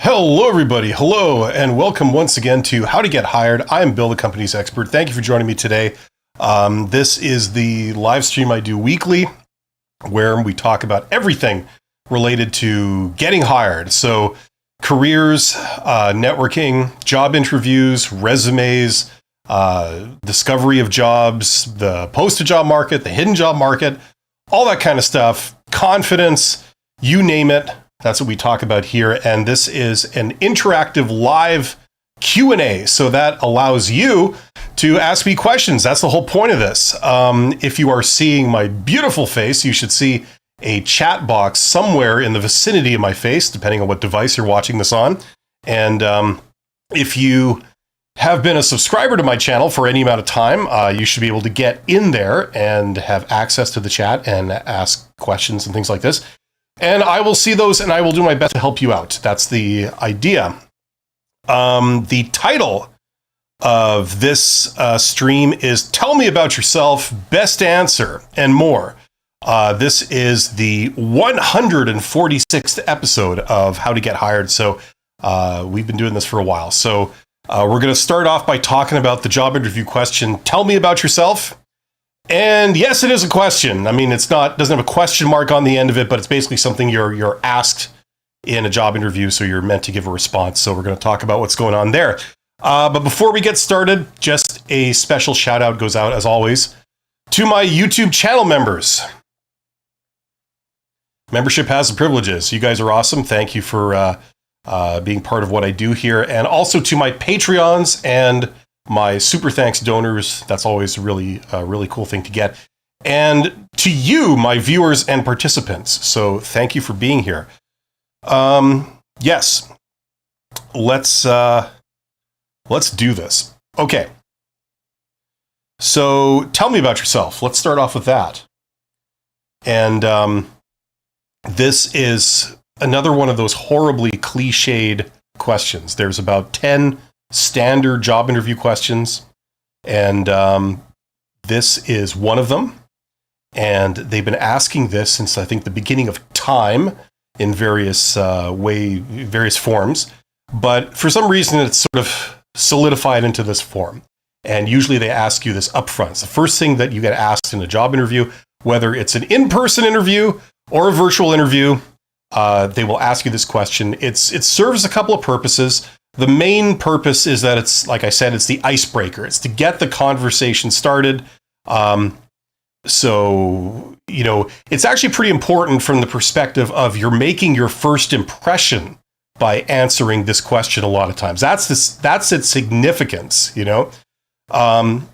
Hello, everybody. Hello, and welcome once again to How to Get Hired. I'm Bill, the company's expert. Thank you for joining me today. This is the live stream I do weekly where we talk about everything related to getting hired. So careers, networking, job interviews, resumes, discovery of jobs, the posted job market, the hidden job market, all that kind of stuff, confidence, you name it. That's what we talk about here, and this is an interactive live Q&A, so that allows you to ask me questions. That's the whole point of this. If you are seeing my beautiful face, you should see a chat box somewhere in the vicinity of my face, depending on what device you're watching this on. And if you have been a subscriber to my channel for any amount of time, you should be able to get in there and have access to the chat and ask questions and things like this. And I will see those and I will do my best to help you out. That's the idea. The title of this stream is Tell Me About Yourself, Best Answer, and More. This is the 146th episode of How to Get Hired. So we've been doing this for a while. So we're going to start off by talking about the job interview question, Tell me about yourself. And yes, it is a question. I mean, doesn't have a question mark on the end of it, but it's basically something you're asked in a job interview, so you're meant to give a response. So we're going to talk about what's going on there. But before we get started, just a special shout out goes out, as always, to my YouTube channel members. Membership has the privileges. You guys are awesome. Thank you for being part of what I do here. And also to my Patreons and my super thanks donors. That's always a really cool thing to get. And to you, my viewers and participants. So thank you for being here. Yes, let's do this. Okay. So tell me about yourself. Let's start off with that. And this is another one of those horribly cliched questions. There's about 10 standard job interview questions, and this is one of them. And they've been asking this since I think the beginning of time in various forms. But for some reason, it's sort of solidified into this form. And usually they ask you this upfront. It's the first thing that you get asked in a job interview, whether it's an in-person interview or a virtual interview. They will ask you this question. It serves a couple of purposes. The main purpose is that it's, like I said, it's the icebreaker. It's to get the conversation started. So, it's actually pretty important from the perspective of you're making your first impression by answering this question a lot of times. That's its significance, And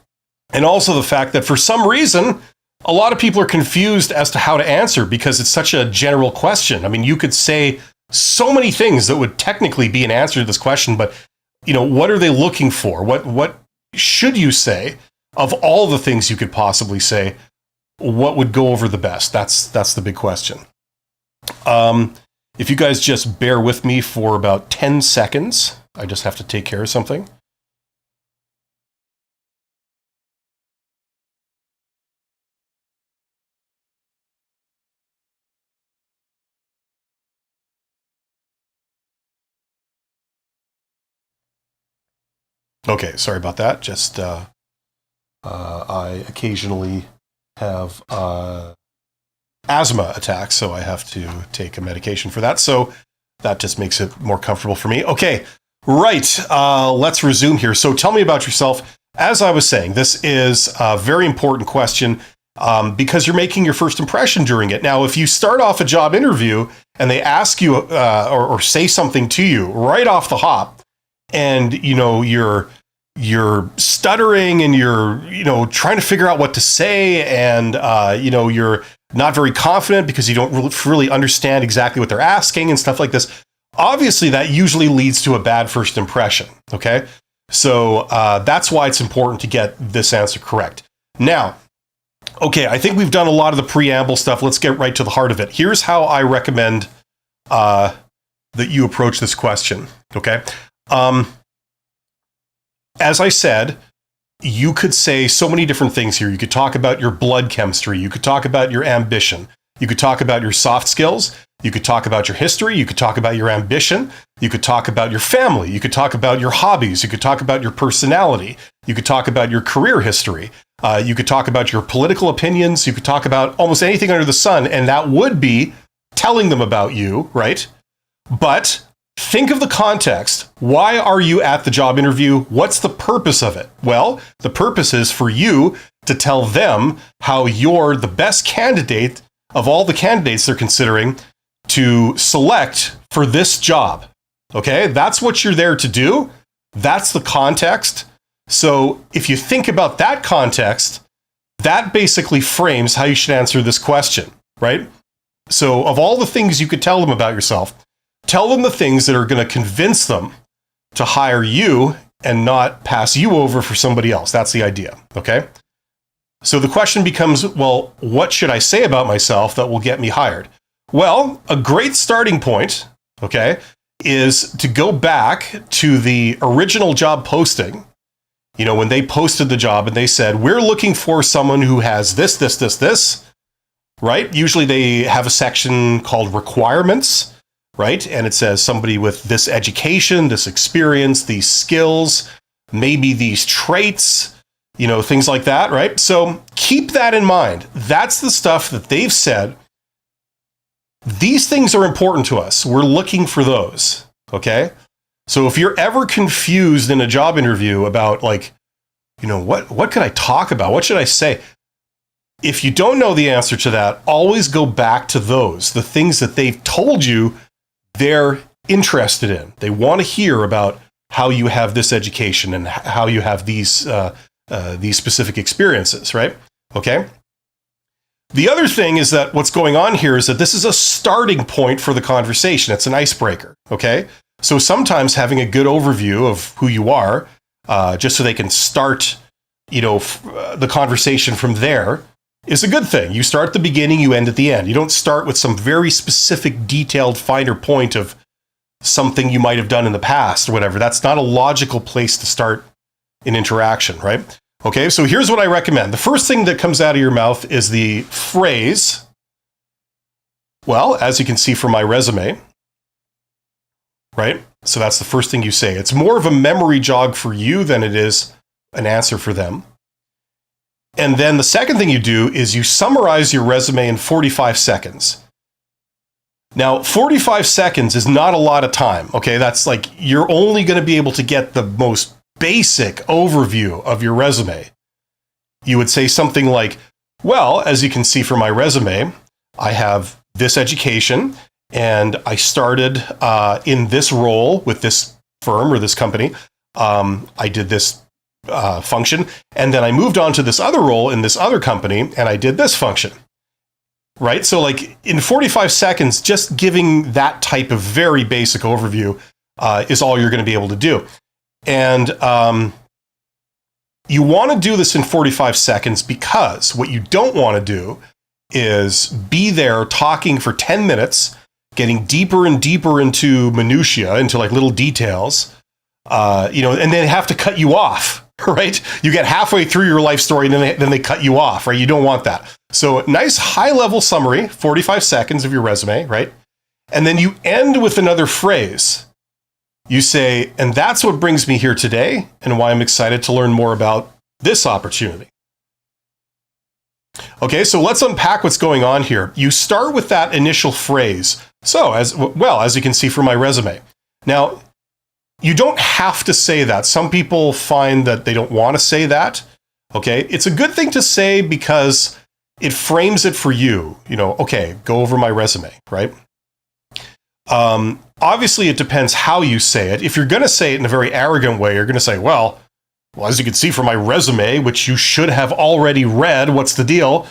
also the fact that for some reason, a lot of people are confused as to how to answer because it's such a general question. I mean, you could say so many things that would technically be an answer to this question, but what are they looking for? What should you say? Of all the things you could possibly say, what would go over the best? That's the big question. If you guys just bear with me for about 10 seconds, I just have to take care of something. Okay, sorry about that. Just I occasionally have asthma attacks, so I have to take a medication for that. So that just makes it more comfortable for me. Okay, right. Let's resume here. So tell me about yourself. As I was saying, this is a very important question because you're making your first impression during it. Now, if you start off a job interview and they ask you or say something to you right off the hop, and you're stuttering and you're trying to figure out what to say, and you're not very confident because you don't really understand exactly what they're asking and stuff like this. Obviously, that usually leads to a bad first impression. Okay, so that's why it's important to get this answer correct. Now, okay, I think we've done a lot of the preamble stuff. Let's get right to the heart of it. Here's how I recommend that you approach this question. Okay. As I said, you could say so many different things here. You could talk about your blood chemistry. You could talk about your ambition. You could talk about your soft skills. You could talk about your history. You could talk about your ambition. You could talk about your family. You could talk about your hobbies. You could talk about your personality. You could talk about your career history. You could talk about your political opinions. You could talk about almost anything under the sun, and that would be telling them about you, right? But think of the context. Why are you at the job interview? What's the purpose of it? Well, the purpose is for you to tell them how you're the best candidate of all the candidates they're considering to select for this job. Okay? That's what you're there to do. That's the context. So if you think about that context, that basically frames how you should answer this question, right? So of all the things you could tell them about yourself, tell them the things that are going to convince them to hire you and not pass you over for somebody else. That's the idea, okay? So the question becomes, well, what should I say about myself that will get me hired? Well, a great starting point, okay, is to go back to the original job posting. You know, when they posted the job and they said, we're looking for someone who has this, right? Usually they have a section called requirements, right? And it says somebody with this education, this experience, these skills, maybe these traits, you know, things like that, right? So keep that in mind. That's the stuff that they've said. These things are important to us. We're looking for those, okay? So if you're ever confused in a job interview about, like, you know, what could I talk about? What should I say? If you don't know the answer to that, always go back to those, the things that they've told you they're interested in. They want to hear about how you have this education and how you have these specific experiences, right? Okay. The other thing is that what's going on here is that this is a starting point for the conversation. It's an icebreaker, okay? So sometimes having a good overview of who you are, just so they can start, you know, the conversation from there, is a good thing. You start at the beginning, you end at the end. You don't start with some very specific, detailed, finer point of something you might have done in the past or whatever. That's not a logical place to start an interaction, right? Okay, so here's what I recommend. The first thing that comes out of your mouth is the phrase, well, as you can see from my resume, right? So that's the first thing you say. It's more of a memory jog for you than it is an answer for them. And then the second thing you do is you summarize your resume in 45 seconds. Now, 45 seconds is not a lot of time, okay? That's like, you're only going to be able to get the most basic overview of your resume. You would say something like, well, as you can see from my resume, I have this education and I started in this role with this firm or this company. I did this function, and then I moved on to this other role in this other company and I did this function. Right? So like in 45 seconds, just giving that type of very basic overview is all you're going to be able to do. And you want to do this in 45 seconds because what you don't want to do is be there talking for 10 minutes, getting deeper and deeper into minutia, into like little details, you know, and then have to cut you off, right? You get halfway through your life story and then they cut you off, right? You don't want that. So nice high-level summary, 45 seconds of your resume, right? And then you end with another phrase. You say, and that's what brings me here today and why I'm excited to learn more about this opportunity. Okay, so let's unpack what's going on here. You start with that initial phrase. So, as you can see from my resume. Now, you don't have to say that. Some people find that they don't want to say that. Okay, it's a good thing to say because it frames it for you. You know, okay, go over my resume, right? Obviously, it depends how you say it. If you're going to say it in a very arrogant way, you're going to say, well, as you can see from my resume, which you should have already read, what's the deal?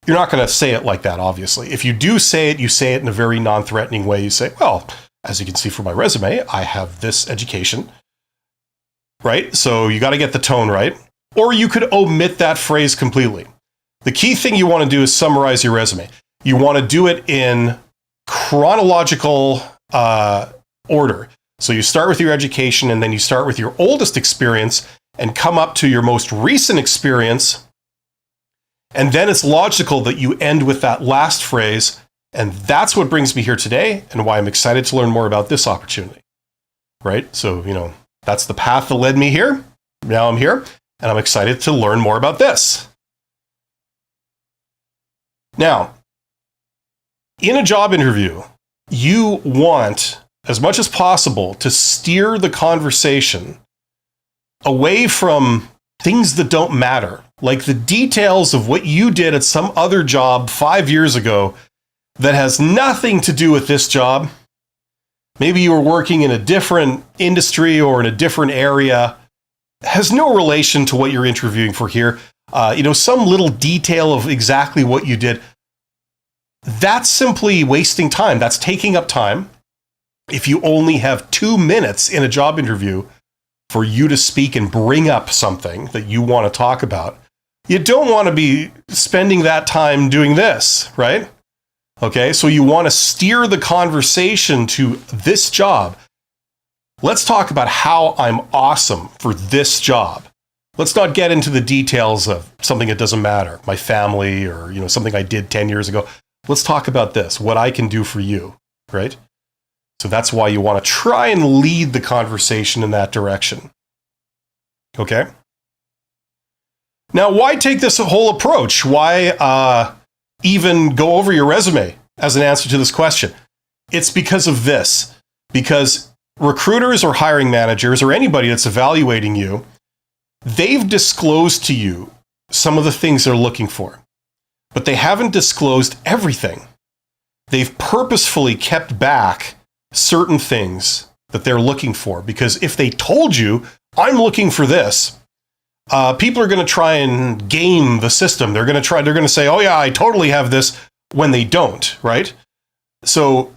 You're not going to say it like that, obviously. If you do say it, you say it in a very non-threatening way. You say, well, as you can see from my resume, I have this education, right? So you got to get the tone right. Or you could omit that phrase completely. The key thing you want to do is summarize your resume. You want to do it in chronological order. So you start with your education and then you start with your oldest experience and come up to your most recent experience. And then it's logical that you end with that last phrase, And that's what brings me here today and why I'm excited to learn more about this opportunity, right? So, that's the path that led me here. Now I'm here, and I'm excited to learn more about this. Now, in a job interview, you want, as much as possible, to steer the conversation away from things that don't matter, like the details of what you did at some other job 5 years ago that has nothing to do with this job. Maybe you were working in a different industry or in a different area, has no relation to what you're interviewing for here. Some little detail of exactly what you did. That's simply wasting time. That's taking up time. If you only have 2 minutes in a job interview for you to speak and bring up something that you want to talk about, you don't want to be spending that time doing this, right? Okay, so you want to steer the conversation to this job. Let's talk about how I'm awesome for this job. Let's not get into the details of something that doesn't matter, my family or something I did 10 years ago. Let's talk about this, what I can do for you, right? So that's why you want to try and lead the conversation in that direction. Okay? Now, why take this whole approach? Why even go over your resume as an answer to this question? It's because of this. Because recruiters or hiring managers or anybody that's evaluating you, they've disclosed to you some of the things they're looking for, but they haven't disclosed everything. They've purposefully kept back certain things that they're looking for, because if they told you, I'm looking for this, people are going to try and game the system. They're going to say, oh yeah, I totally have this, when they don't, right? So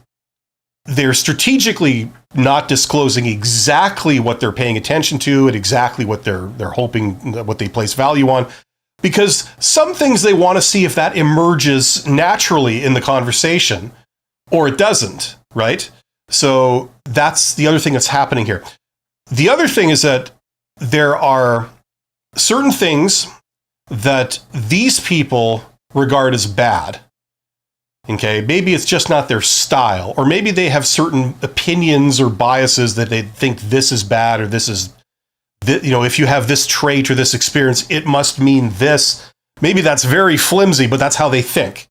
they're strategically not disclosing exactly what they're paying attention to and exactly what they're hoping, what they place value on, because some things they want to see if that emerges naturally in the conversation or it doesn't, right? So that's the other thing that's happening here. The other thing is that there are certain things that these people regard as bad. Okay, maybe it's just not their style, or maybe they have certain opinions or biases that they think this is bad or this is, if you have this trait or this experience, it must mean this. Maybe that's very flimsy, but that's how they think.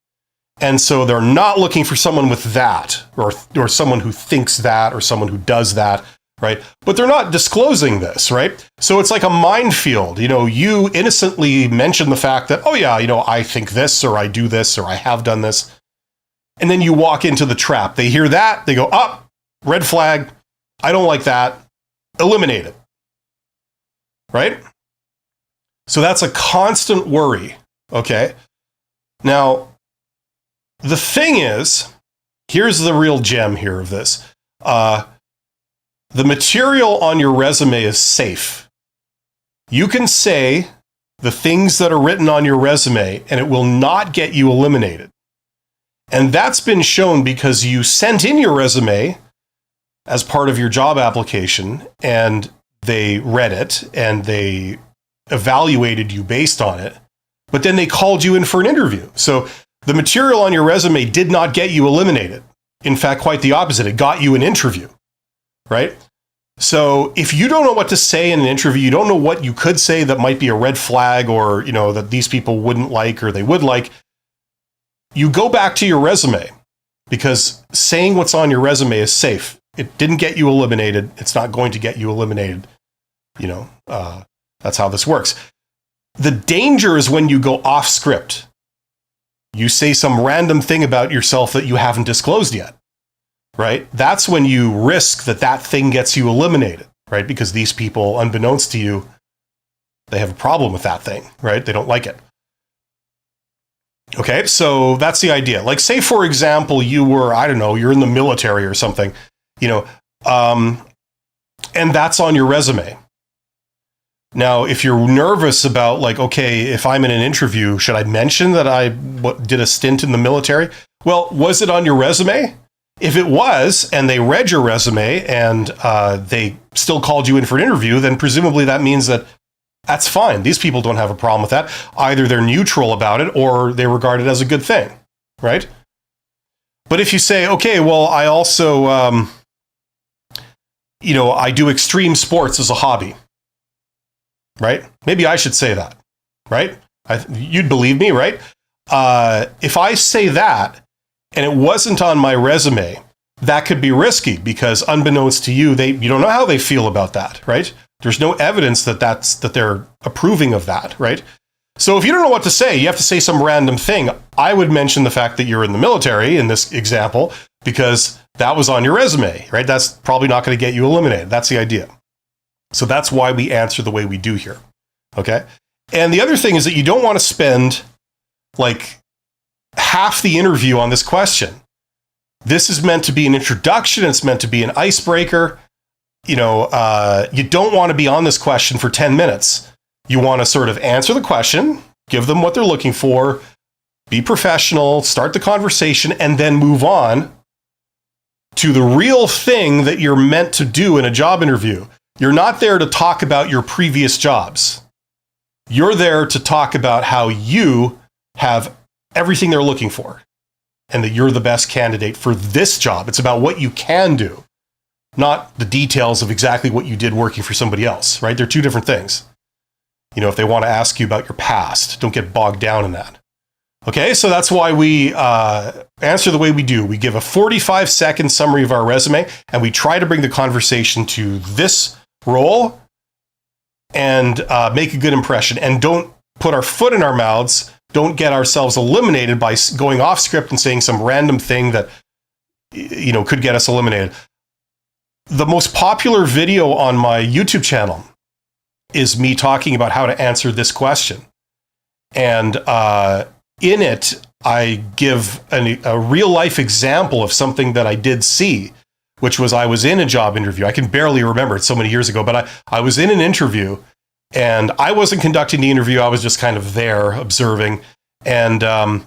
And so they're not looking for someone with that, or someone who thinks that, or someone who does that, right? But they're not disclosing this, right? So it's like a minefield. You innocently mention the fact that, oh yeah, I think this, or I do this, or I have done this. And then you walk into the trap. They hear that, they go, red flag, I don't like that, eliminate it, right? So that's a constant worry, okay? Now, the thing is, here's the real gem here of this. The material on your resume is safe. You can say the things that are written on your resume, and it will not get you eliminated. And that's been shown because you sent in your resume as part of your job application, and they read it, and they evaluated you based on it, but then they called you in for an interview. So the material on your resume did not get you eliminated. In fact, quite the opposite. It got you an interview, right? So if you don't know what to say in an interview, you don't know what you could say that might be a red flag, or that these people wouldn't like or they would like, you go back to your resume, because saying what's on your resume is safe. It didn't get you eliminated. It's not going to get you eliminated. That's how this works. The danger is when you go off script. You say some random thing about yourself that you haven't disclosed yet, right? That's when you risk that thing gets you eliminated, right? Because these people, unbeknownst to you, they have a problem with that thing, right? They don't like it. Okay, so that's the idea. Like, say, for example, you were, you're in the military or something, and that's on your resume. Now, if you're nervous about, if I'm in an interview, should I mention that I did a stint in the military? Well, was it on your resume? If it was, and they read your resume and they still called you in for an interview, then presumably that means that's fine. These people don't have a problem with that. Either they're neutral about it or they regard it as a good thing, right? But if you say, okay, well, I also, I do extreme sports as a hobby, right? Maybe I should say that, right? You'd believe me, right? If I say that and it wasn't on my resume, that could be risky because unbeknownst to you, you don't know how they feel about that, right? There's no evidence that they're approving of that, right? So if you don't know what to say, you have to say some random thing. I would mention the fact that you're in the military in this example because that was on your resume, right? That's probably not going to get you eliminated. That's the idea. So that's why we answer the way we do here, okay? And the other thing is that you don't want to spend like half the interview on this question. This is meant to be an introduction. It's meant to be an icebreaker. You don't want to be on this question for 10 minutes. You want to sort of answer the question, give them what they're looking for, be professional, start the conversation, and then move on to the real thing that you're meant to do in a job interview. You're not there to talk about your previous jobs. You're there to talk about how you have everything they're looking for and that you're the best candidate for this job. It's about what you can do, not the details of exactly what you did working for somebody else, right? They're two different things. If they want to ask you about your past, don't get bogged down in that. Okay, so that's why we answer the way we do. We give a 45-second summary of our resume, and we try to bring the conversation to this role and make a good impression. And don't put our foot in our mouths. Don't get ourselves eliminated by going off script and saying some random thing that could get us eliminated. The most popular video on my YouTube channel is me talking about how to answer this question. And in it, I give a real life example of something that I did see, which was I was in a job interview. I can barely remember it so many years ago, but I was in an interview and I wasn't conducting the interview. I was just kind of there observing. And a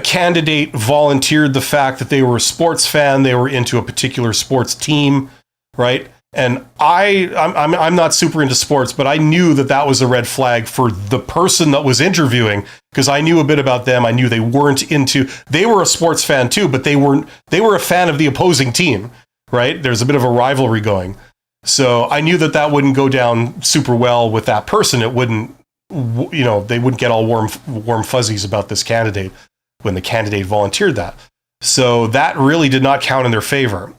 candidate volunteered the fact that they were a sports fan. They were into a particular sports team, right? And I'm not super into sports, but I knew that was a red flag for the person that was interviewing because I knew a bit about them. I knew they were a sports fan too, but they were a fan of the opposing team, right? There's a bit of a rivalry going. So I knew that wouldn't go down super well with that person. It wouldn't, they wouldn't get all warm fuzzies about this candidate when the candidate volunteered that. So that really did not count in their favor.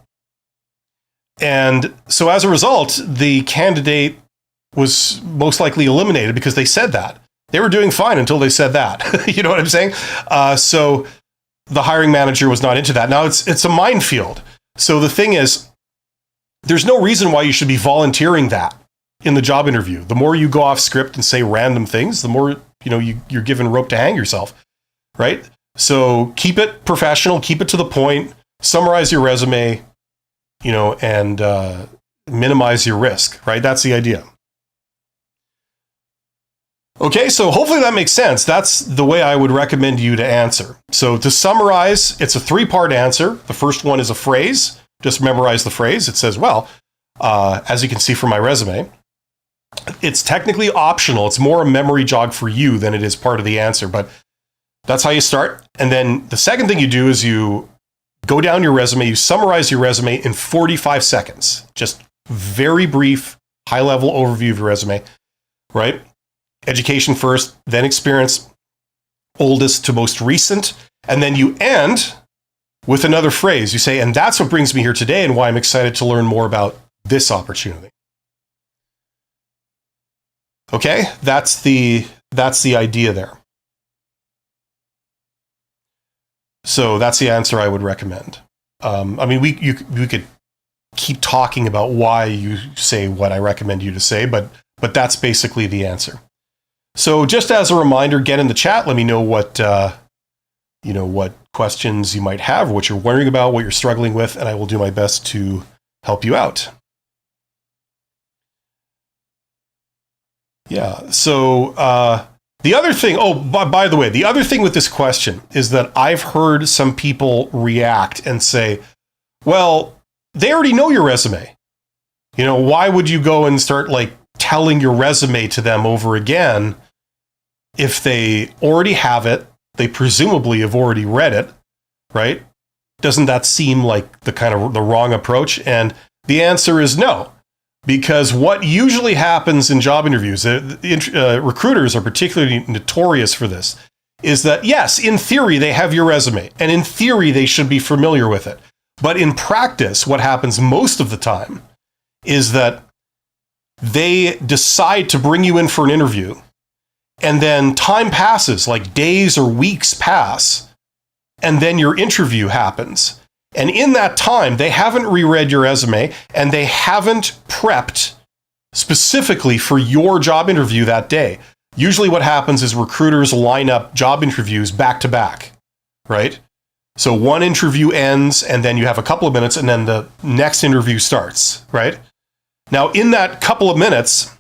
And so as a result, the candidate was most likely eliminated because they said that. They were doing fine until they said that. You know what I'm saying? So the hiring manager was not into that. Now it's a minefield. So the thing is, there's no reason why you should be volunteering that in the job interview. The more you go off script and say random things, the more you're given rope to hang yourself, right? So keep it professional, keep it to the point, summarize your resume, and minimize your risk, right? That's the idea. Okay, so hopefully that makes sense. That's the way I would recommend you to answer. So to summarize, it's a 3-part answer. The first one is a phrase. Just memorize the phrase. It says, as you can see from my resume, it's technically optional. It's more a memory jog for you than it is part of the answer, but that's how you start. And then the second thing you do is you go down your resume, you summarize your resume in 45 seconds. Just very brief, high-level overview of your resume, right? Education first, then experience, oldest to most recent, and then you end with another phrase. You say, and that's what brings me here today and why I'm excited to learn more about this opportunity. Okay, that's the idea there. So that's the answer I would recommend. We could keep talking about why you say what I recommend you to say, but that's basically the answer. So just as a reminder, get in the chat. Let me know what questions you might have, what you're wondering about, what you're struggling with, and I will do my best to help you out. Yeah. So the other thing, by the way, the other thing with this question is that I've heard some people react and say, well, they already know your resume. Why would you go and start telling your resume to them over again if they already have it? They presumably have already read it. right? Doesn't that seem like the wrong approach? And the answer is no, because what usually happens in job interviews, recruiters are particularly notorious for this, is that yes, in theory, they have your resume, and in theory, they should be familiar with it. But in practice, what happens most of the time is that they decide to bring you in for an interview, and then time passes, like days or weeks pass, and then your interview happens. And in that time, they haven't reread your resume, and they haven't prepped specifically for your job interview that day. Usually what happens is recruiters line up job interviews back to back, right? So one interview ends, and then you have a couple of minutes, and then the next interview starts, right? Now, in that couple of minutes,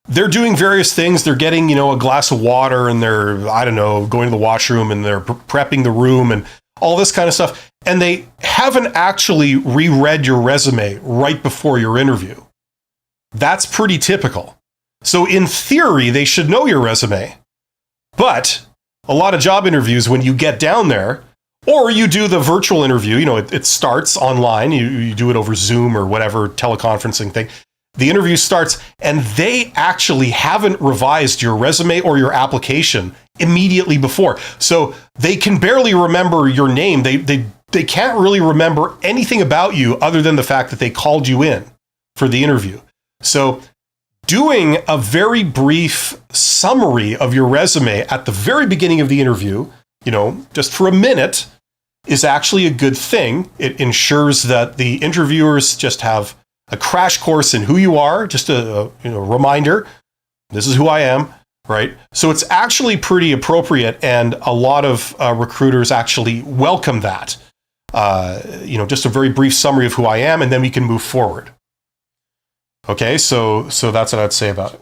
they're doing various things. They're getting, a glass of water, and they're, going to the washroom, and they're prepping the room and all this kind of stuff. And they haven't actually reread your resume right before your interview. That's pretty typical. So in theory, they should know your resume. But a lot of job interviews, when you get down there, or you do the virtual interview, it starts online, you do it over Zoom or whatever teleconferencing thing. The interview starts, and they actually haven't revised your resume or your application immediately before. So they can barely remember your name. They can't really remember anything about you other than the fact that they called you in for the interview. So doing a very brief summary of your resume at the very beginning of the interview, just for a minute, is actually a good thing. It ensures that the interviewers just have a crash course in who you are, just a reminder, this is who I am, right? So it's actually pretty appropriate, and a lot of recruiters actually welcome that. Just a very brief summary of who I am, and then we can move forward. Okay, so that's what I'd say about it.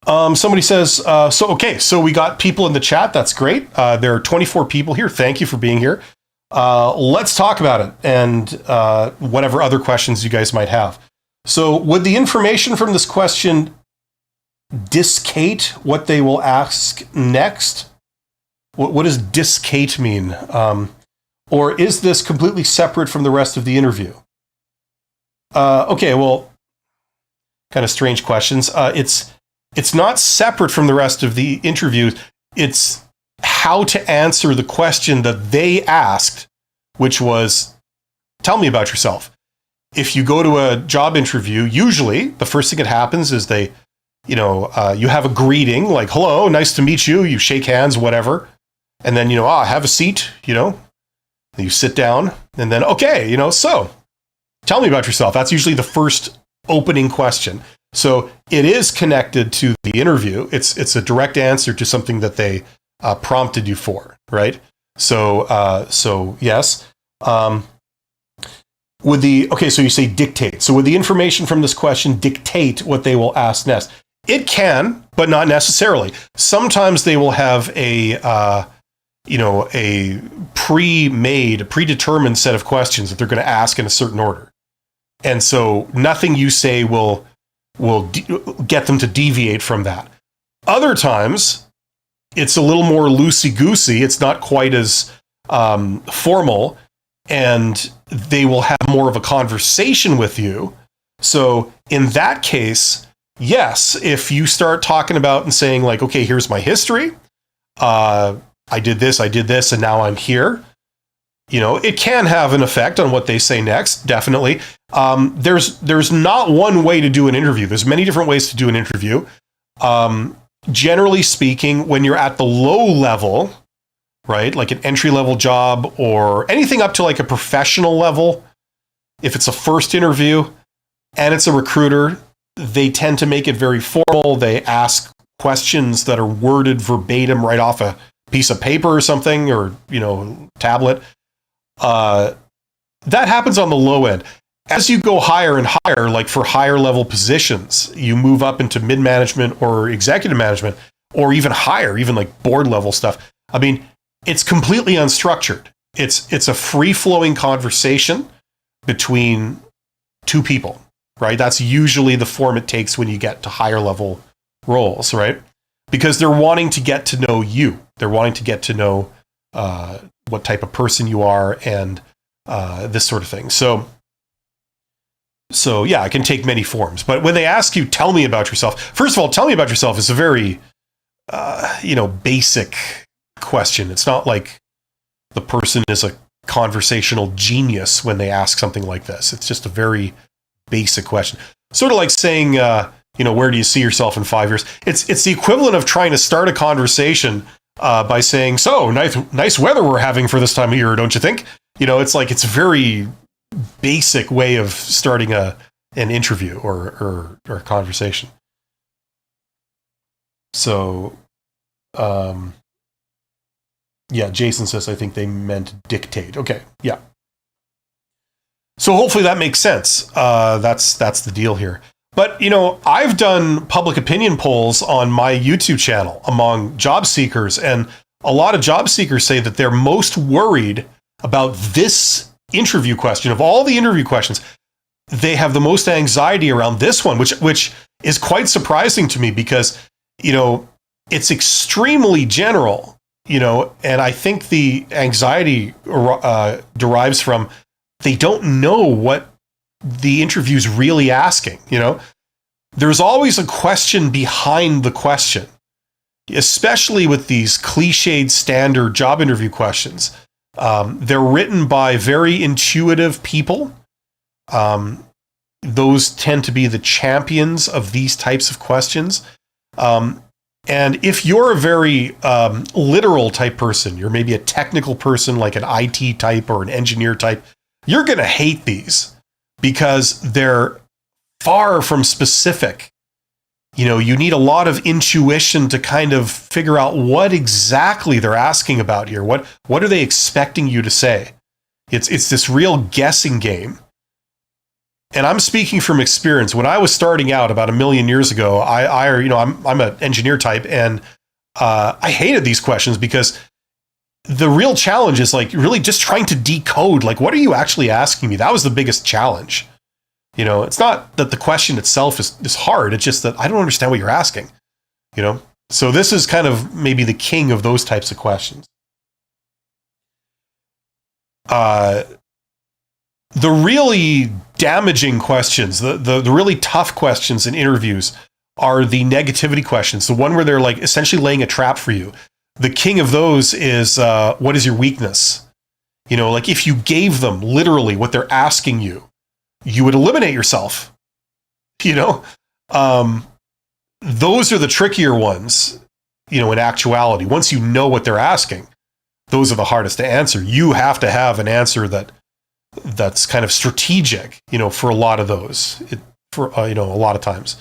Somebody says, so we got people in the chat. That's great. There are 24 people here. Thank you for being here. Let's talk about it and whatever other questions you guys might have. So would the information from this question discate what they will ask next? What does discate mean? Or is this completely separate from the rest of the interview? Okay, well, kind of strange questions. It's not separate from the rest of the interview. It's how to answer the question that they asked, which was, tell me about yourself. If you go to a job interview, usually the first thing that happens is they, you have a greeting like, hello, nice to meet you. You shake hands, whatever. And then, have a seat, you sit down, and then, okay, so tell me about yourself. That's usually the first opening question. So it is connected to the interview. It's a direct answer to something that they prompted you for, right? So yes. So you say dictate. So would the information from this question dictate what they will ask next? It can, but not necessarily. Sometimes they will have a predetermined set of questions that they're going to ask in a certain order. And so nothing you say will get them to deviate from that. Other times, it's a little more loosey-goosey. It's not quite as formal, and they will have more of a conversation with you. So in that case, yes, if you start talking about and saying like, okay, here's my history. I did this, and now I'm here. It can have an effect on what they say next, definitely. There's not one way to do an interview. There's many different ways to do an interview. Generally speaking, when you're at the low level, right, like an entry-level job or anything up to like a professional level, if it's a first interview and it's a recruiter, they tend to make it very formal. They ask questions that are worded verbatim right off a piece of paper or something, or, tablet. That happens on the low end. As you go higher and higher, like for higher level positions, you move up into mid-management or executive management, or even higher, even like board level stuff. I mean, it's completely unstructured. It's a free-flowing conversation between two people, right? That's usually the form it takes when you get to higher level roles, right? because they're wanting to get to know you. They're wanting to get to know what type of person you are and this sort of thing. So yeah, it can take many forms. But when they ask you, tell me about yourself. First of all, tell me about yourself is a very, basic question. It's not like the person is a conversational genius when they ask something like this. It's just a very basic question. Sort of like saying, where do you see yourself in 5 years? It's the equivalent of trying to start a conversation by saying, so nice weather we're having for this time of year, don't you think? It's like, it's a very basic way of starting an interview or a conversation. So, Jason says, I think they meant dictate. Okay, yeah. So hopefully that makes sense. That's the deal here. But, I've done public opinion polls on my YouTube channel among job seekers, and a lot of job seekers say that they're most worried about this interview question. Of all the interview questions, they have the most anxiety around this one, which is quite surprising to me because, it's extremely general, and I think the anxiety derives from they don't know what the interview's really asking. There's always a question behind the question, especially with these cliched standard job interview questions. They're written by very intuitive people. Those tend to be the champions of these types of questions. And if you're a very literal type person, you're maybe a technical person like an IT type or an engineer type, you're going to hate these because they're far from specific. You need a lot of intuition to kind of figure out what exactly they're asking about here. What are they expecting you to say? It's this real guessing game. And I'm speaking from experience. When I was starting out about 1 million years ago, I'm an engineer type, and I hated these questions because the real challenge is like really just trying to decode, like, what are you actually asking me? That was the biggest challenge. It's not that the question itself is hard. It's just that I don't understand what you're asking, So this is kind of maybe the king of those types of questions. The really damaging questions, the really tough questions in interviews are the negativity questions, the one where they're like essentially laying a trap for you. The king of those is, what is your weakness? Like if you gave them literally what they're asking you, you would eliminate yourself. Those are the trickier ones, in actuality. Once you know what they're asking, those are the hardest to answer. You have to have an answer that's kind of strategic, for a lot of those, a lot of times,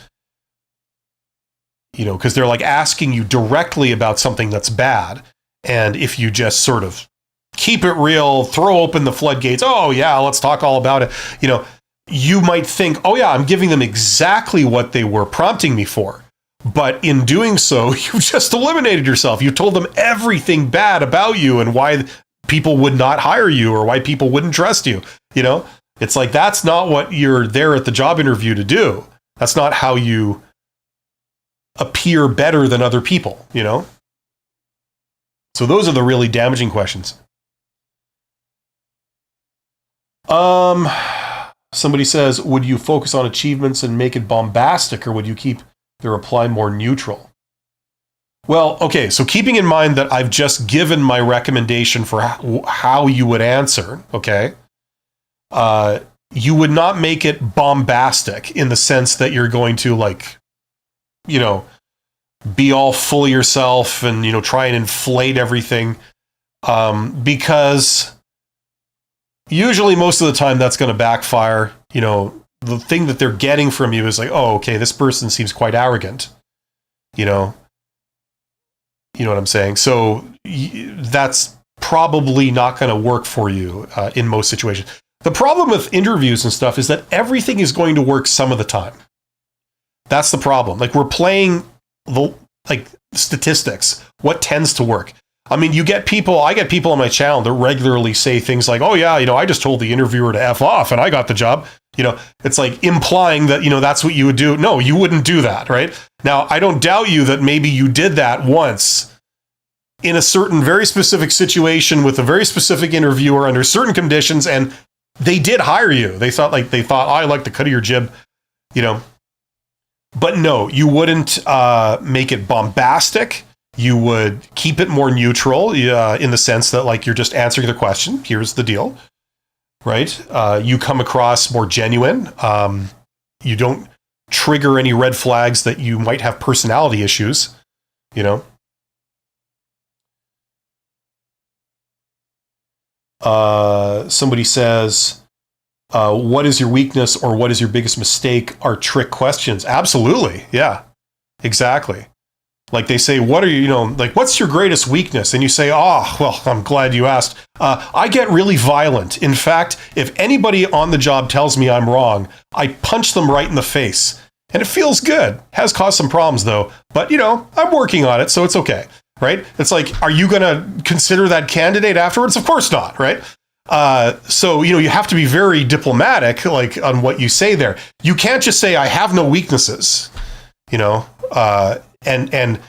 because they're like asking you directly about something that's bad. And if you just sort of keep it real, throw open the floodgates, oh yeah, let's talk all about it, you might think, oh yeah, I'm giving them exactly what they were prompting me for. But in doing so, you just eliminated yourself. You told them everything bad about you and why people would not hire you or why people wouldn't trust you. It's like, that's not what you're there at the job interview to do. That's not how you appear better than other people, So those are the really damaging questions. Somebody says, would you focus on achievements and make it bombastic, or would you keep the reply more neutral? Well, okay, so keeping in mind that I've just given my recommendation for how you would answer, okay, you would not make it bombastic in the sense that you're going to, like, be all full of yourself and, try and inflate everything, because usually most of the time that's going to backfire. The thing that they're getting from you is like, oh, okay, this person seems quite arrogant. You know what I'm saying? So that's probably not going to work for you in most situations. The problem with interviews and stuff is that everything is going to work some of the time. That's the problem. Like, we're playing the statistics. What tends to work? I mean, I get people on my channel that regularly say things like, oh yeah, I just told the interviewer to F off and I got the job. It's like implying that, that's what you would do. No, you wouldn't do that, right? Now, I don't doubt you that maybe you did that once in a certain very specific situation with a very specific interviewer under certain conditions, and they did hire you. They thought, oh, I like the cut of your jib, But no, you wouldn't make it bombastic. You would keep it more neutral in the sense that, like, you're just answering the question. Here's the deal, right? You come across more genuine. You don't trigger any red flags that you might have personality issues, Somebody says, what is your weakness or what is your biggest mistake are trick questions. Absolutely. Yeah, exactly. Like they say, what are you, what's your greatest weakness? And you say, oh, well, I'm glad you asked. I get really violent. In fact, if anybody on the job tells me I'm wrong, I punch them right in the face. And it feels good. Has caused some problems though. But, I'm working on it, so it's okay. Right? It's like, are you going to consider that candidate afterwards? Of course not, right? So, you have to be very diplomatic, like, on what you say there. You can't just say, I have no weaknesses, and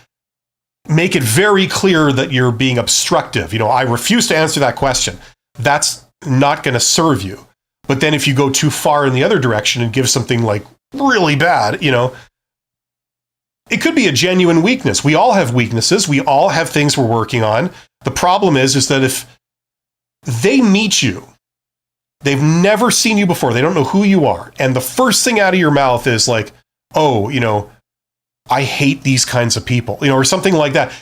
make it very clear that you're being obstructive. I refuse to answer that question. That's not going to serve you. But then if you go too far in the other direction and give something like really bad, it could be a genuine weakness. We all have weaknesses. We all have things we're working on. The problem is that if they meet you, they've never seen you before, they don't know who you are, and the first thing out of your mouth is like, oh, I hate these kinds of people, or something like that.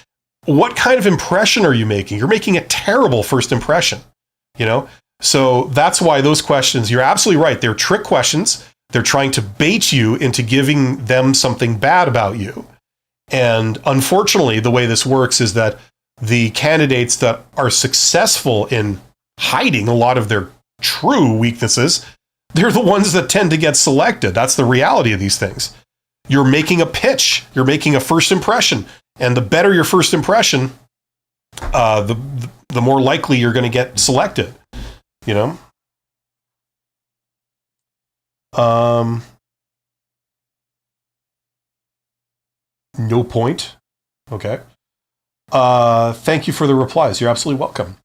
What kind of impression are you making? You're making a terrible first impression, So that's why those questions, you're absolutely right. They're trick questions. They're trying to bait you into giving them something bad about you. And unfortunately, the way this works is that the candidates that are successful in hiding a lot of their true weaknesses, they're the ones that tend to get selected. That's the reality of these things. You're making a pitch. You're making a first impression. And the better your first impression, the more likely you're going to get selected, No point. Okay. Thank you for the replies. You're absolutely welcome.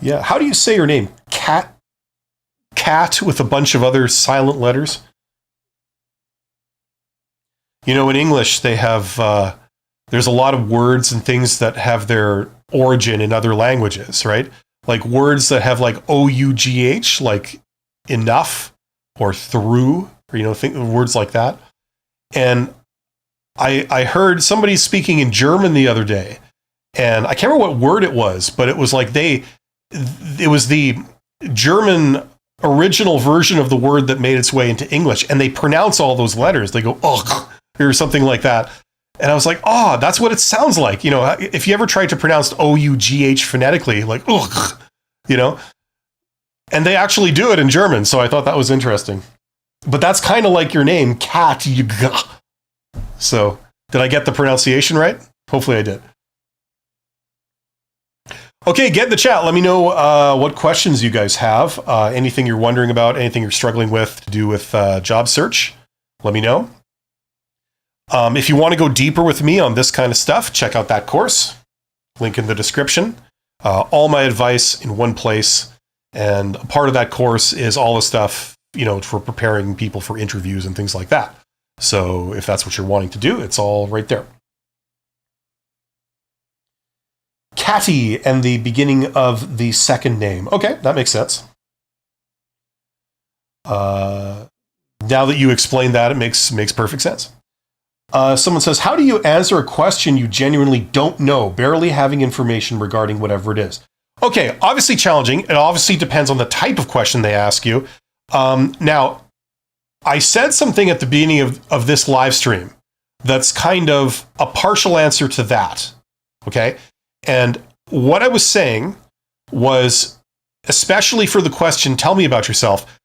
Yeah. How do you say your name? Cat with a bunch of other silent letters? In English, they have, there's a lot of words and things that have their origin in other languages, right? Like words that have like O-U-G-H, like enough or through, or, words like that. And I heard somebody speaking in German the other day, and I can't remember what word it was, but it was like it was the German original version of the word that made its way into English, and they pronounce all those letters. They go, ugh, or something like that. And I was like, oh, that's what it sounds like. If you ever tried to pronounce O-U-G-H phonetically, like, ugh, and they actually do it in German. So I thought that was interesting. But that's kind of like your name, Kat. So did I get the pronunciation right? Hopefully I did. Okay, get in the chat. Let me know what questions you guys have. Anything you're wondering about, anything you're struggling with to do with job search, let me know. If you want to go deeper with me on this kind of stuff, check out that course. Link in the description. All my advice in one place. And a part of that course is all the stuff, for preparing people for interviews and things like that. So if that's what you're wanting to do, it's all right there. Catty and the beginning of the second name. Okay, that makes sense. Now that you explained that, it makes perfect sense. Someone says, how do you answer a question you genuinely don't know, barely having information regarding whatever it is? Okay, obviously challenging. It obviously depends on the type of question they ask you. Now, I said something at the beginning of this live stream that's kind of a partial answer to that. Okay? And what I was saying was, especially for the question, tell me about yourself,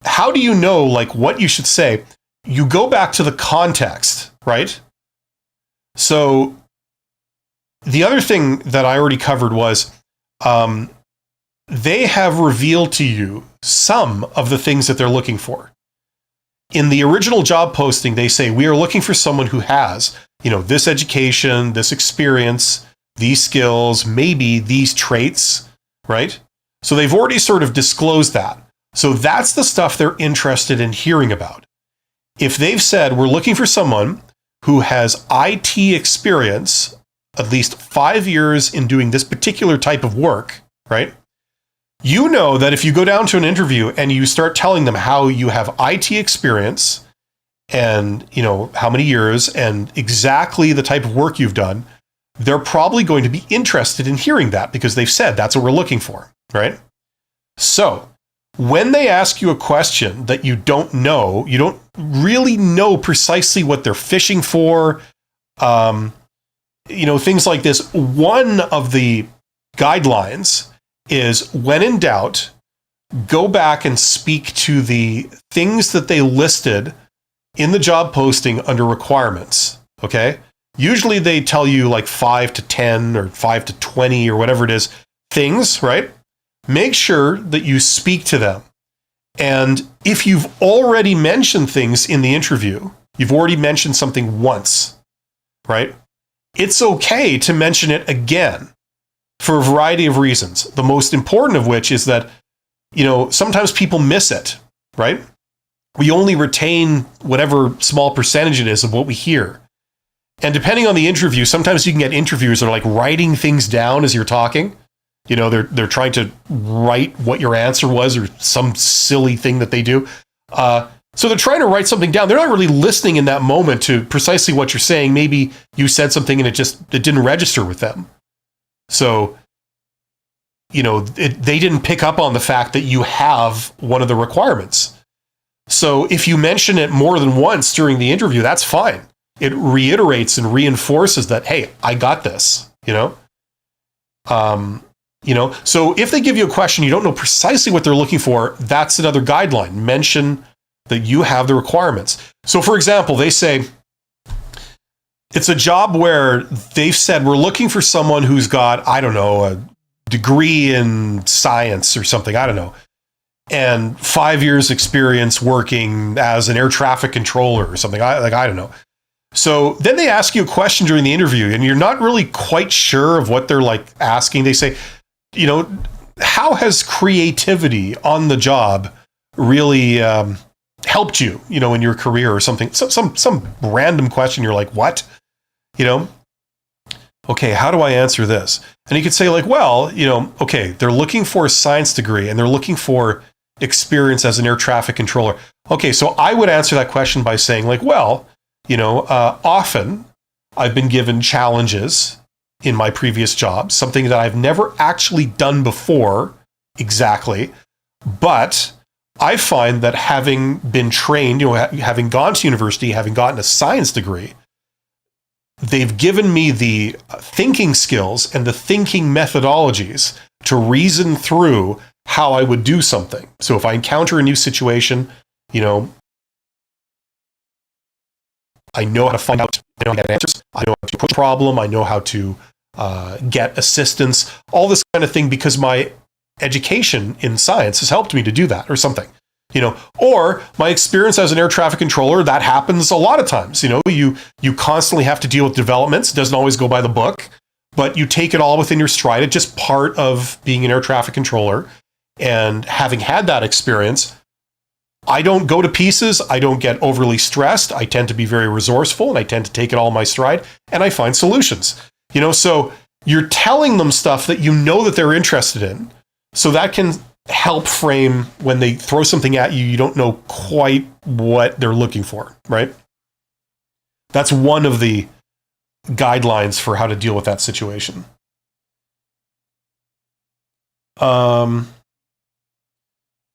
how do you know, like, what you should say? You go back to the context, right? So The other thing that I already covered was they have revealed to you some of the things that they're looking for. In the original job posting, they say, we are looking for someone who has, this education, this experience, these skills, maybe these traits, right? So they've already sort of disclosed that. So that's the stuff they're interested in hearing about. If they've said, we're looking for someone who has IT experience, at least 5 years in doing this particular type of work, right? You know that if you go down to an interview and you start telling them how you have IT experience and, how many years and exactly the type of work you've done, they're probably going to be interested in hearing that because they've said that's what we're looking for, right? So when they ask you a question that you don't know, you don't really know precisely what they're fishing for, things like this. One of the guidelines is, when in doubt, go back and speak to the things that they listed in the job posting under requirements, okay? Usually they tell you like 5 to 10 or 5 to 20 or whatever it is, things, right? Make sure that you speak to them. And if you've already mentioned things in the interview, you've already mentioned something once, right? It's okay to mention it again for a variety of reasons. The most important of which is that, sometimes people miss it, right? We only retain whatever small percentage it is of what we hear. And depending on the interview, sometimes you can get interviewers that are like writing things down as you're talking. They're trying to write what your answer was or some silly thing that they do. So they're trying to write something down. They're not really listening in that moment to precisely what you're saying. Maybe you said something and it didn't register with them. So, they didn't pick up on the fact that you have one of the requirements. So if you mention it more than once during the interview, that's fine. It reiterates and reinforces that, hey, I got this, So if they give you a question, you don't know precisely what they're looking for, that's another guideline. Mention that you have the requirements. So for example, they say, it's a job where they've said, we're looking for someone who's got, a degree in science or something, and 5 years experience working as an air traffic controller or something, I don't know. So then they ask you a question during the interview and you're not really quite sure of what they're asking. They say, how has creativity on the job really helped you, in your career or something? Some random question. You're like, what? Okay, how do I answer this? And you could say okay, they're looking for a science degree and they're looking for experience as an air traffic controller. Okay, so I would answer that question by saying often I've been given challenges in my previous jobs, something that I've never actually done before exactly, but I find that having been trained, having gone to university, having gotten a science degree, they've given me the thinking skills and the thinking methodologies to reason through how I would do something. So if I encounter a new situation, I know how to find out, I know how to get answers, I know how to approach a problem, I know how to get assistance, all this kind of thing, because my education in science has helped me to do that or something. Or my experience as an air traffic controller, that happens a lot of times. You constantly have to deal with developments. It doesn't always go by the book, but you take it all within your stride. It's just part of being an air traffic controller. And having had that experience, I don't go to pieces. I don't get overly stressed. I tend to be very resourceful and I tend to take it all in my stride and I find solutions. So you're telling them stuff that that they're interested in. So that can help frame when they throw something at you, you don't know quite what they're looking for, right? That's one of the guidelines for how to deal with that situation.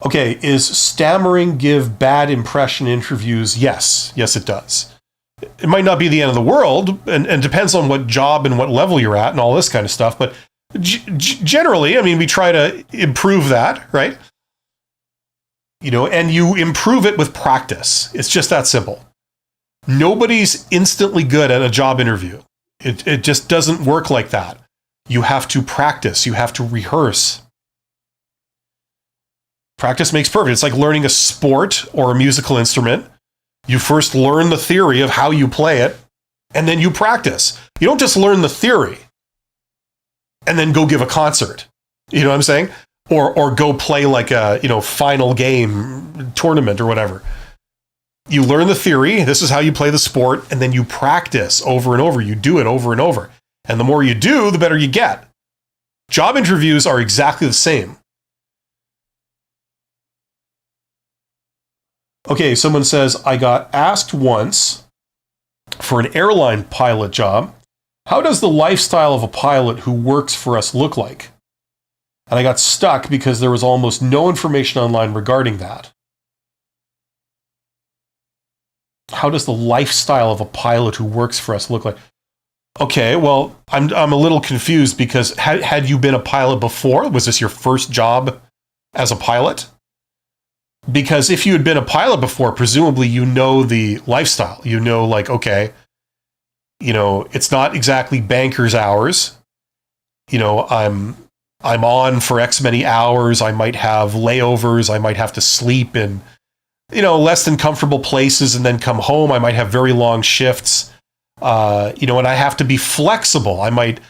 Okay, is stammering give bad impression interviews? Yes, it does. It might not be the end of the world, and depends on what job and what level you're at and all this kind of stuff, but generally, we try to improve that, right? And you improve it with practice. It's just that simple. Nobody's instantly good at a job interview. It just doesn't work like that. You have to practice. You have to rehearse. Practice makes perfect. It's like learning a sport or a musical instrument. You first learn the theory of how you play it, and then you practice. You don't just learn the theory and then go give a concert. You know what I'm saying? Or go play like a, final game tournament or whatever. You learn the theory, this is how you play the sport, and then you practice over and over. You do it over and over. And the more you do, the better you get. Job interviews are exactly the same. Okay, someone says, I got asked once for an airline pilot job. How does the lifestyle of a pilot who works for us look like? And I got stuck because there was almost no information online regarding that. How does the lifestyle of a pilot who works for us look like? Okay, well, I'm a little confused because had you been a pilot before? Was this your first job as a pilot? Because if you had been a pilot before, presumably you know the lifestyle. You know, like, okay, it's not exactly banker's hours. I'm on for X many hours. I might have layovers. I might have to sleep in, less than comfortable places and then come home. I might have very long shifts, and I have to be flexible. I might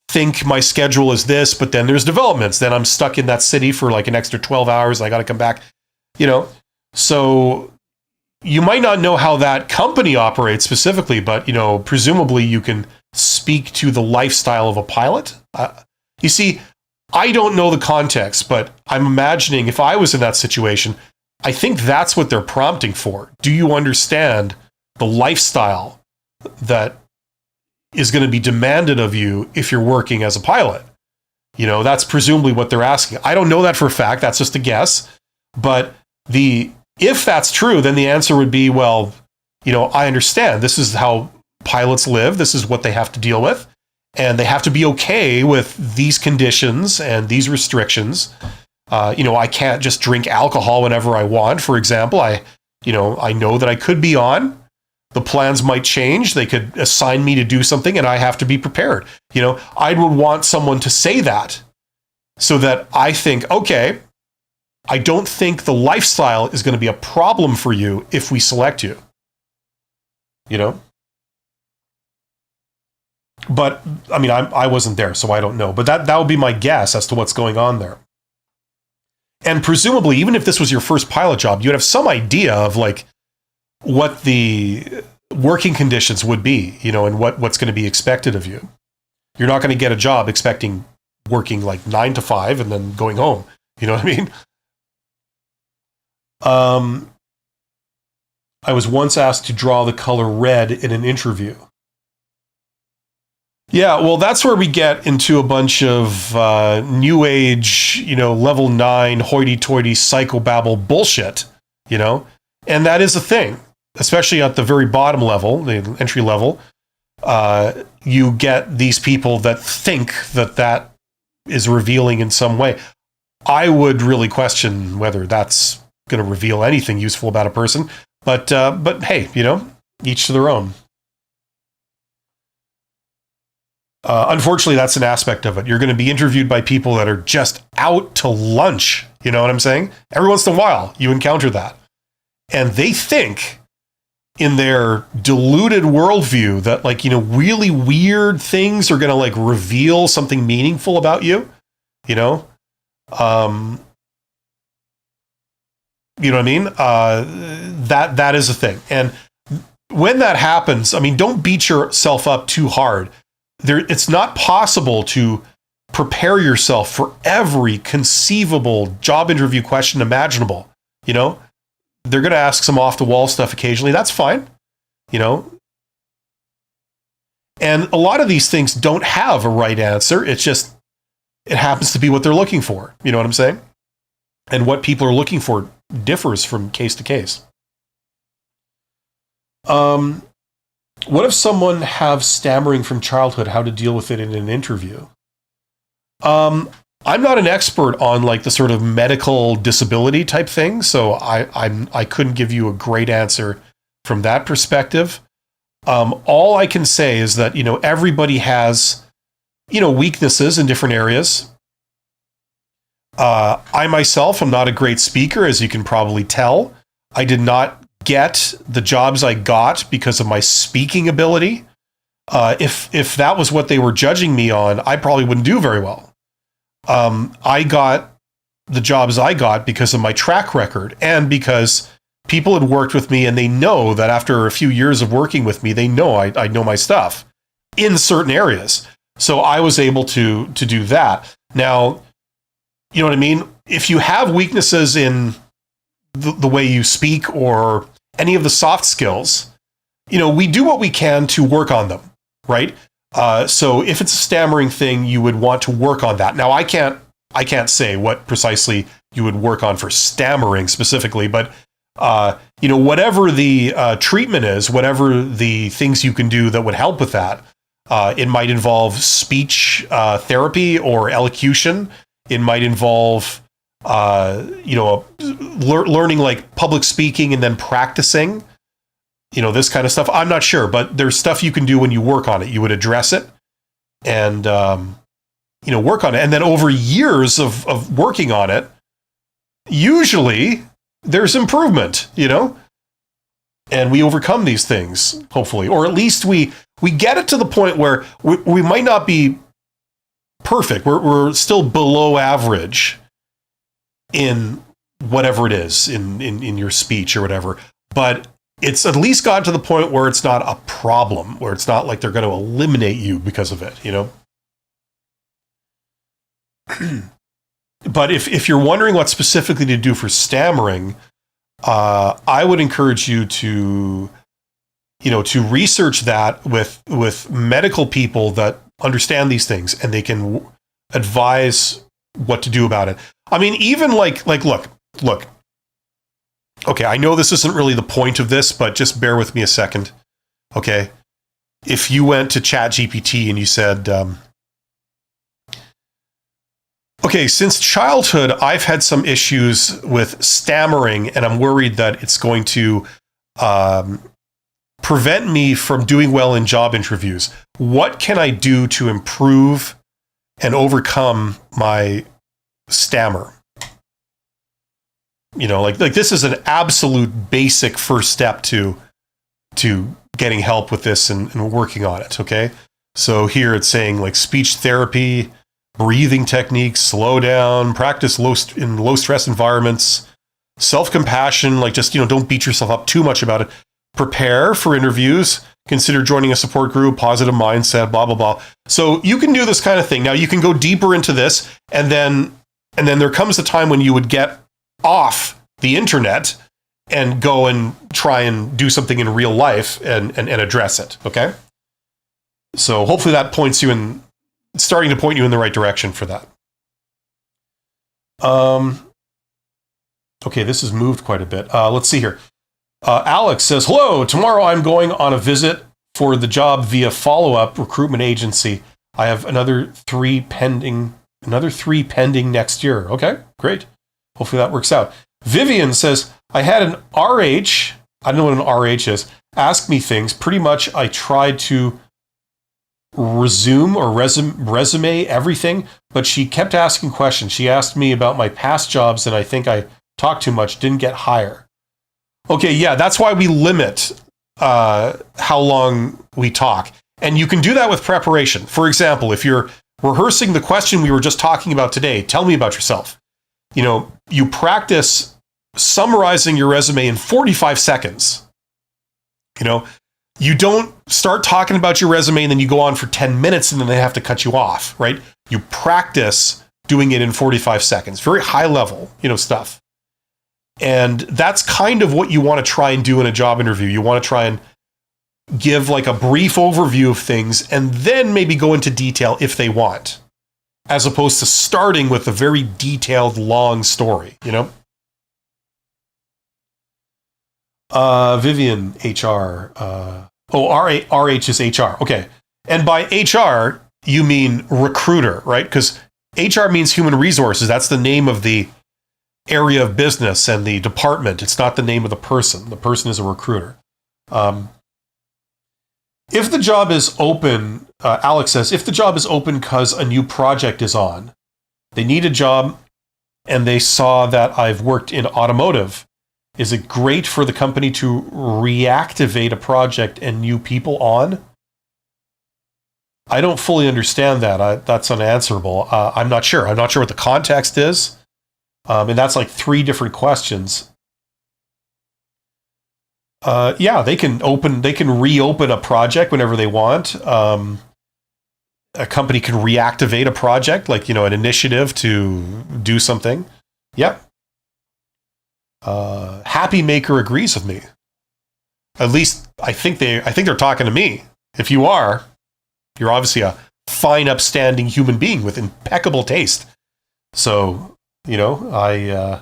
think my schedule is this, but then there's developments. Then I'm stuck in that city for like an extra 12 hours. And I got to come back, So you might not know how that company operates specifically, but, presumably you can speak to the lifestyle of a pilot. You see, I don't know the context, but I'm imagining if I was in that situation, I think that's what they're prompting for. Do you understand the lifestyle that is going to be demanded of you if you're working as a pilot? That's presumably what they're asking. I don't know that for a fact. That's just a guess. But if that's true, then the answer would be, well, I understand. This is how pilots live. This is what they have to deal with. And they have to be okay with these conditions and these restrictions. I can't just drink alcohol whenever I want, for example. I know that I could be on. The plans might change. They could assign me to do something and I have to be prepared. I would want someone to say that so that I think, okay, I don't think the lifestyle is going to be a problem for you if we select you. But I mean, I wasn't there, so I don't know. But that would be my guess as to what's going on there. And presumably, even if this was your first pilot job, you'd have some idea of like what the working conditions would be, and what's going to be expected of you. You're not going to get a job expecting working like 9 to 5 and then going home. You know what I mean? I was once asked to draw the color red in an interview. Yeah, well, that's where we get into a bunch of new age, level 9 hoity-toity psychobabble bullshit, and that is a thing, especially at the very bottom level, the entry level. You get these people that think that is revealing in some way. I would really question whether that's going to reveal anything useful about a person, but hey, each to their own. Unfortunately, that's an aspect of it. You're going to be interviewed by people that are just out to lunch. You know what I'm saying? Every once in a while, you encounter that. And they think in their diluted worldview that really weird things are going to reveal something meaningful about you. You know what I mean? That is a thing. And when that happens, I mean, don't beat yourself up too hard. It's not possible to prepare yourself for every conceivable job interview question imaginable. They're going to ask some off the wall stuff occasionally. That's fine. And a lot of these things don't have a right answer. It happens to be what they're looking for. You know what I'm saying? And what people are looking for differs from case to case. What if someone has stammering from childhood, how to deal with it in an interview? I'm not an expert on the sort of medical disability type thing, so I couldn't give you a great answer from that perspective. All I can say is that, everybody has, weaknesses in different areas. I myself am not a great speaker, as you can probably tell. I did not get the jobs I got because of my speaking ability. If that was what they were judging me on, I probably wouldn't do very well. I got the jobs I got because of my track record and because people had worked with me and they know that after a few years of working with me, they know I know my stuff in certain areas. So I was able to do that. Now, you know what I mean? If you have weaknesses in the way you speak or any of the soft skills, we do what we can to work on them, right? So if it's a stammering thing, you would want to work on that. Now, I can't say what precisely you would work on for stammering specifically, but whatever the treatment is, whatever the things you can do that would help with that, it might involve speech therapy or elocution. It might involve learning like public speaking and then practicing, this kind of stuff. I'm not sure, but there's stuff you can do when you work on it. You would address it and, work on it. And then over years of working on it, usually there's improvement, and we overcome these things, hopefully, or at least we get it to the point where we might not be perfect. We're still below average in whatever it is in your speech or whatever, but it's at least gotten to the point where it's not a problem, where it's not like they're going to eliminate you because of it, But if you're wondering what specifically to do for stammering, I would encourage you to research that with medical people that understand these things and they can advise what to do about it. I mean, even like look. Okay, I know this isn't really the point of this, but just bear with me a second. Okay, if you went to ChatGPT and you said, okay, since childhood, I've had some issues with stammering, and I'm worried that it's going to prevent me from doing well in job interviews. What can I do to improve and overcome my stammer? Like this is an absolute basic first step to getting help with this and working on it. Okay, so here it's saying like speech therapy, breathing techniques, slow down, practice in low stress environments, self-compassion, like just, don't beat yourself up too much about it. Prepare for interviews, consider joining a support group, positive mindset, blah, blah, blah. So you can do this kind of thing. Now you can go deeper into this and then there comes a time when you would get off the internet and go and try and do something in real life and address it. Okay. So hopefully that starting to point you in the right direction for that. Okay, this has moved quite a bit. Let's see here. Alex says, hello, tomorrow I'm going on a visit for the job via follow-up recruitment agency. I have another three pending next year. Okay, great. Hopefully that works out. Vivian says, I had an RH, I don't know what an RH is, ask me things. Pretty much I tried to resume everything, but she kept asking questions. She asked me about my past jobs, and I think I talked too much, didn't get higher. Okay, yeah, that's why we limit how long we talk. And you can do that with preparation. For example, if you're rehearsing the question we were just talking about today, tell me about yourself. You practice summarizing your resume in 45 seconds. You don't start talking about your resume and then you go on for 10 minutes and then they have to cut you off, right? You practice doing it in 45 seconds, very high level, stuff. And that's kind of what you want to try and do in a job interview. You want to try and give like a brief overview of things and then maybe go into detail if they want, as opposed to starting with a very detailed, long story, Vivian, HR. RH is HR. Okay. And by HR, you mean recruiter, right? Because HR means human resources. That's the name of the area of business and the department. It's not the name of the person. The person is a recruiter. If the job is open, Alex says, if the job is open because a new project is on, they need a job and they saw that I've worked in automotive, is it great for the company to reactivate a project and new people on? I don't fully understand that. That's unanswerable. I'm not sure. I'm not sure what the context is. And that's like 3 different questions. Yeah, they can reopen a project whenever they want. A company can reactivate a project, like, an initiative to do something. Yep. Happy Maker agrees with me. At least I think they're talking to me. If you are, you're obviously a fine, upstanding human being with impeccable taste. So, I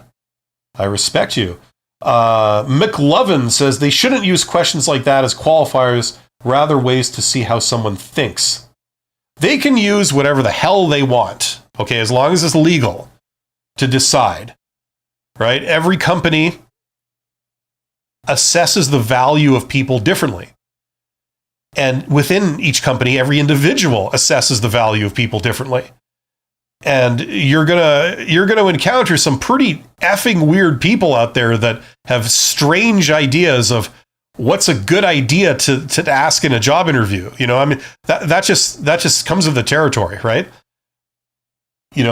respect you. McLovin says they shouldn't use questions like that as qualifiers, rather ways to see how someone thinks. They can use whatever the hell they want, okay, as long as it's legal to decide, right? Every company assesses the value of people differently. And within each company, every individual assesses the value of people differently. And you're gonna encounter some pretty effing weird people out there that have strange ideas of what's a good idea to ask in a job interview. I mean, that just comes with the territory, right?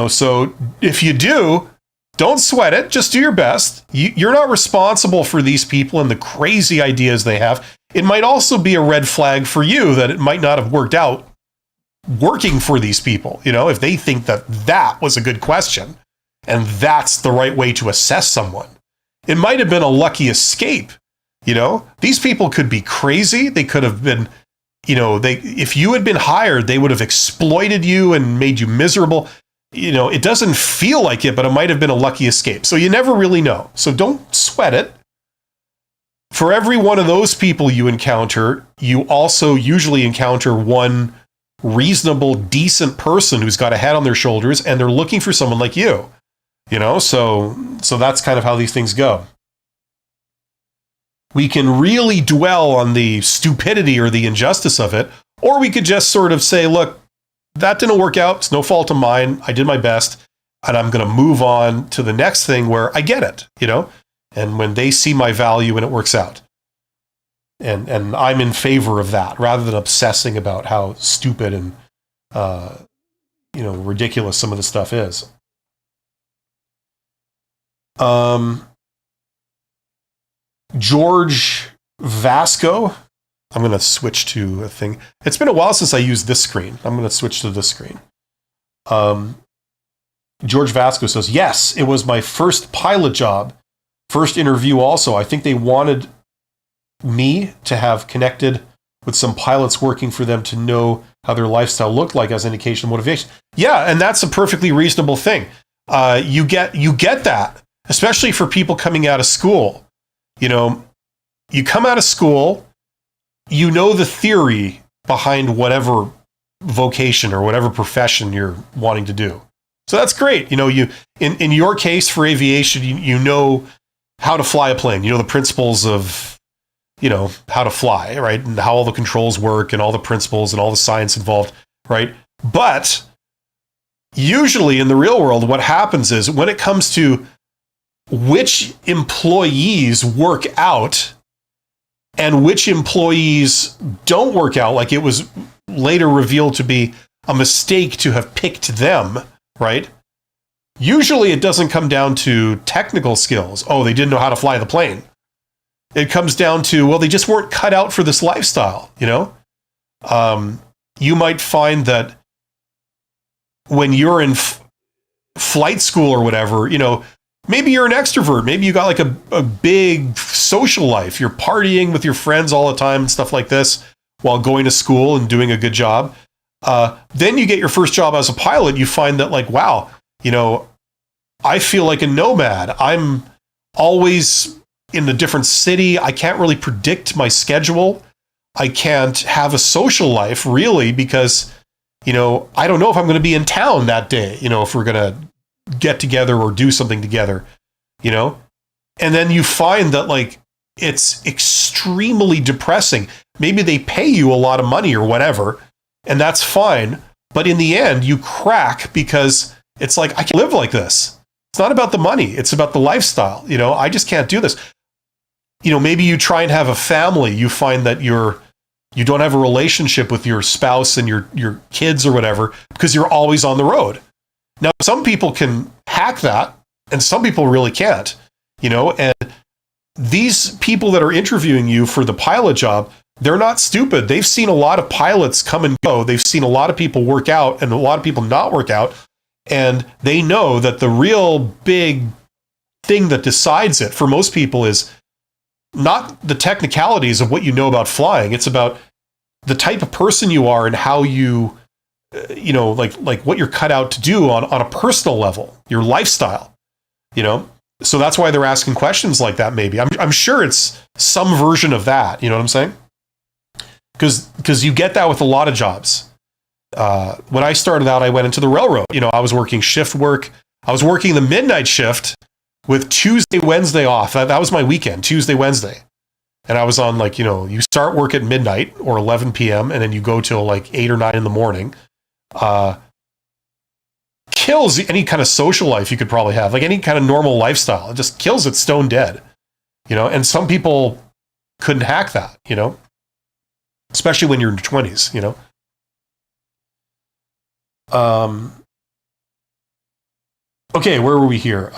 So if you do, don't sweat it. Just do your best. You're not responsible for these people and the crazy ideas they have. It might also be a red flag for you that it might not have worked out working for these people, if they think that was a good question and that's the right way to assess someone. It might have been a lucky escape. These people could be crazy. They could have been, if you had been hired, they would have exploited you and made you miserable. It doesn't feel like it, but it might have been a lucky escape. So you never really know. So don't sweat it. For every one of those people you encounter, you also usually encounter one reasonable, decent person who's got a head on their shoulders and they're looking for someone like you. So that's kind of how these things go. We can really dwell on the stupidity or the injustice of it, or we could just sort of say, look, that didn't work out. It's no fault of mine. I did my best, and I'm going to move on to the next thing where I get it, and when they see my value and it works out. And I'm in favor of that rather than obsessing about how stupid and, ridiculous some of the stuff is. George Vasco. I'm going to switch to a thing. It's been a while since I used this screen. I'm going to switch to this screen. George Vasco says, yes, it was my first pilot job. First interview also. I think they wanted me to have connected with some pilots working for them to know how their lifestyle looked like as indication of motivation. Yeah, and that's a perfectly reasonable thing. You get that, especially for people coming out of school. You come out of school, the theory behind whatever vocation or whatever profession you're wanting to do. So that's great. In your case for aviation, you know how to fly a plane. The principles of, how to fly, right? And how all the controls work and all the principles and all the science involved, right? But usually in the real world, what happens is when it comes to which employees work out and which employees don't work out, like it was later revealed to be a mistake to have picked them, right? Usually it doesn't come down to technical skills. Oh, they didn't know how to fly the plane. It comes down to, well, they just weren't cut out for this lifestyle, You might find that when you're in flight school or whatever, maybe you're an extrovert. Maybe you got like a big social life. You're partying with your friends all the time and stuff like this while going to school and doing a good job. Then you get your first job as a pilot. You find that like, wow, I feel like a nomad. I'm always in a different city. I can't really predict my schedule. I can't have a social life really because, I don't know if I'm going to be in town that day, if we're going to get together or do something together, and then you find that like it's extremely depressing. maybe they pay you a lot of money or whatever, and that's fine. But in the end, you crack because it's like, I can't live like this. It's not about the money. It's about the lifestyle. I just can't do this. Maybe you try and have a family. You find that you don't have a relationship with your spouse and your kids or whatever because you're always on the road. Now, some people can hack that and some people really can't, and these people that are interviewing you for the pilot job, they're not stupid. They've seen a lot of pilots come and go. They've seen a lot of people work out and a lot of people not work out. And they know that the real big thing that decides it for most people is not the technicalities of what you know about flying. It's about the type of person you are and how you, like what you're cut out to do on a personal level, your lifestyle, So that's why they're asking questions like that. Maybe I'm sure it's some version of that. You know what I'm saying? Because you get that with a lot of jobs. When I started out, I went into the railroad. I was working shift work. I was working the midnight shift with Tuesday, Wednesday off. That was my weekend, Tuesday, Wednesday. And I was on you start work at midnight or 11 p.m. and then you go till like 8 or 9 in the morning. Kills any kind of social life you could probably have, like any kind of normal lifestyle. It just kills it stone dead, and some people couldn't hack that, especially when you're in your 20s, Okay, where were we here?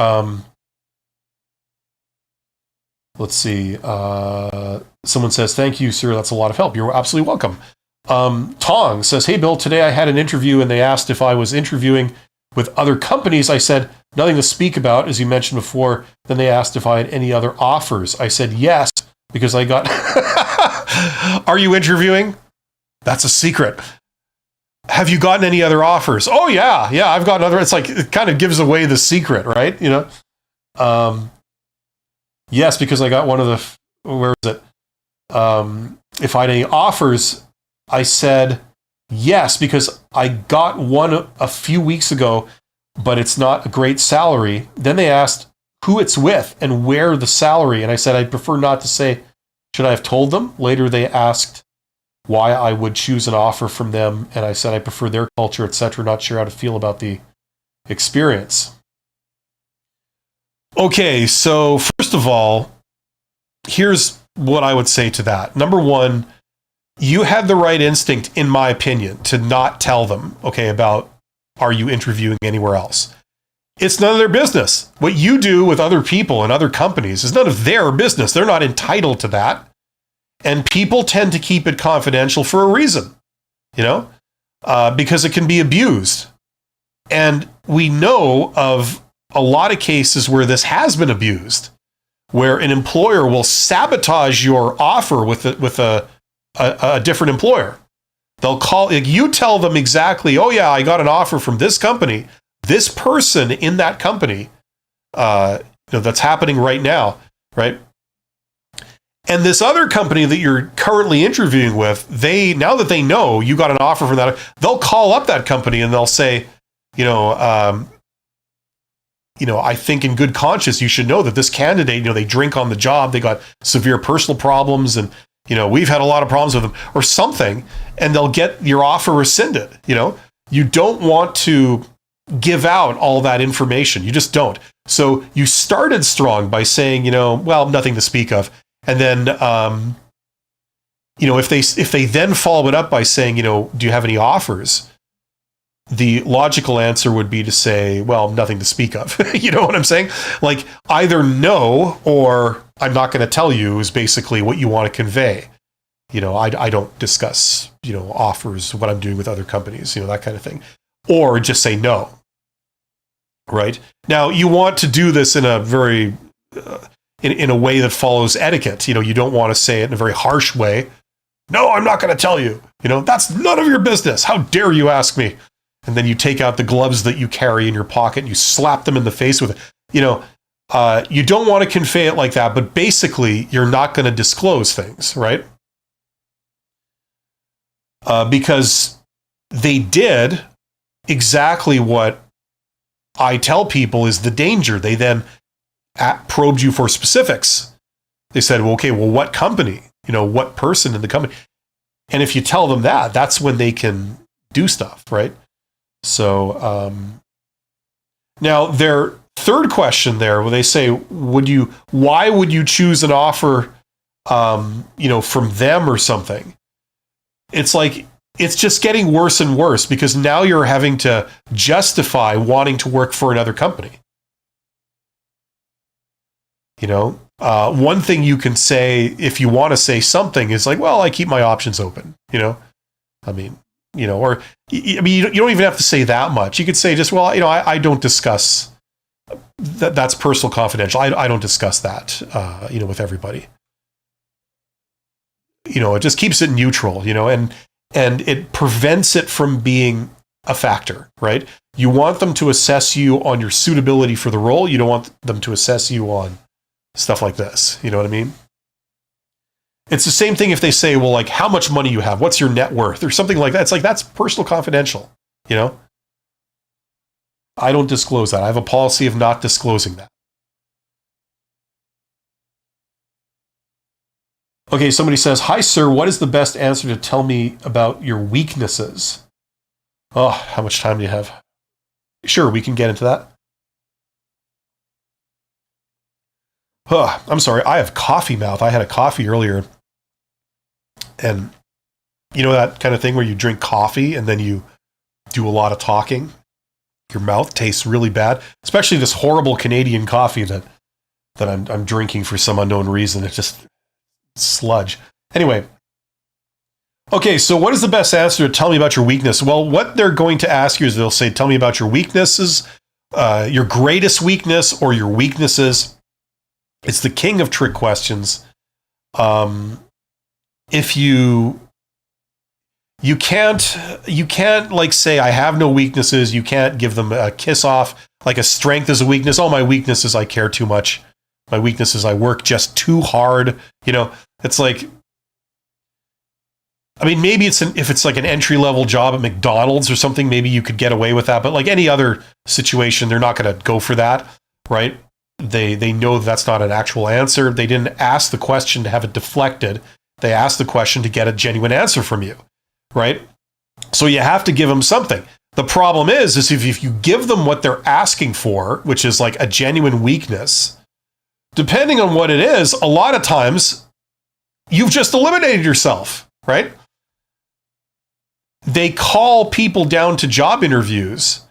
Let's see. Someone says, thank you, sir. That's a lot of help. You're absolutely welcome. Tong says, hey, Bill, today I had an interview and they asked if I was interviewing with other companies. I said, nothing to speak about, as you mentioned before. Then they asked if I had any other offers. I said, yes, because I got... Are you interviewing? That's a secret. Have you gotten any other offers? Oh, yeah, I've gotten other... It's like, it kind of gives away the secret, right? Yes, because I got one of the... Where is it? If I had any offers, I said... Yes, because I got one a few weeks ago, but it's not a great salary. Then they asked who it's with and where the salary. And I said, I'd prefer not to say. Should I have told them? Later, they asked why I would choose an offer from them. And I said, I prefer their culture, etc. Not sure how to feel about the experience. Okay, so first of all, here's what I would say to that. Number one, you had the right instinct, in my opinion, to not tell them, about are you interviewing anywhere else? It's none of their business. What you do with other people and other companies is none of their business. They're not entitled to that. And people tend to keep it confidential for a reason, because it can be abused. And we know of a lot of cases where this has been abused, where an employer will sabotage your offer with a different employer. They'll call, you tell them exactly, oh yeah, I got an offer from this company, this person in that company, that's happening right now, right? And this other company that you're currently interviewing with, now that they know you got an offer from that, they'll call up that company and they'll say, I think in good conscience, you should know that this candidate, they drink on the job, they got severe personal problems, and we've had a lot of problems with them or something, and they'll get your offer rescinded. You don't want to give out all that information. You just don't. So you started strong by saying, well, nothing to speak of. And then, if they then follow it up by saying, do you have any offers? The logical answer would be to say, well, nothing to speak of. You know what I'm saying? Like, either no or I'm not going to tell you is basically what you want to convey. I don't discuss, offers, what I'm doing with other companies, that kind of thing. Or just say no. Right? Now, you want to do this in a very, in a way that follows etiquette. You don't want to say it in a very harsh way. No, I'm not going to tell you. That's none of your business. How dare you ask me? And then you take out the gloves that you carry in your pocket and you slap them in the face with it. You don't want to convey it like that, but basically you're not going to disclose things, right? Because they did exactly what I tell people is the danger. They then probed you for specifics. They said, well, okay, well, what company? What person in the company? And if you tell them that, that's when they can do stuff, right? So now their third question there, where they say, why would you choose an offer, from them or something? It's like, it's just getting worse and worse, because now you're having to justify wanting to work for another company. One thing you can say if you want to say something is like, well, I keep my options open, you don't even have to say that much. You could say just, well, I don't discuss that. That's personal confidential. I don't discuss that, with everybody. It just keeps it neutral, and it prevents it from being a factor, right? You want them to assess you on your suitability for the role. You don't want them to assess you on stuff like this. You know what I mean? It's the same thing if they say, well, like, how much money you have, what's your net worth, or something like that. It's like, that's personal confidential, I don't disclose that. I have a policy of not disclosing that. Okay, somebody says, hi, sir, what is the best answer to tell me about your weaknesses? Oh, how much time do you have? Sure, we can get into that. I'm sorry, I have coffee mouth. I had a coffee earlier. And that kind of thing where you drink coffee and then you do a lot of talking? Your mouth tastes really bad, especially this horrible Canadian coffee that I'm drinking for some unknown reason. It's just sludge. Anyway. Okay, so what is the best answer to tell me about your weakness? Well, what they're going to ask you is they'll say, tell me about your weaknesses, your greatest weakness, or your weaknesses. It's the king of trick questions. If you can't like say, I have no weaknesses. You can't give them a kiss off, like a strength is a weakness. Oh, my weakness is I care too much. My weakness is I work just too hard. It's like, maybe if it's like an entry-level job at McDonald's or something, maybe you could get away with that. But like any other situation, they're not going to go for that, right? They know that's not an actual answer. They didn't ask the question to have it deflected. They asked the question to get a genuine answer from you, right? So you have to give them something. The problem is if you give them what they're asking for, which is like a genuine weakness, depending on what it is, a lot of times you've just eliminated yourself, right? They call people down to job interviews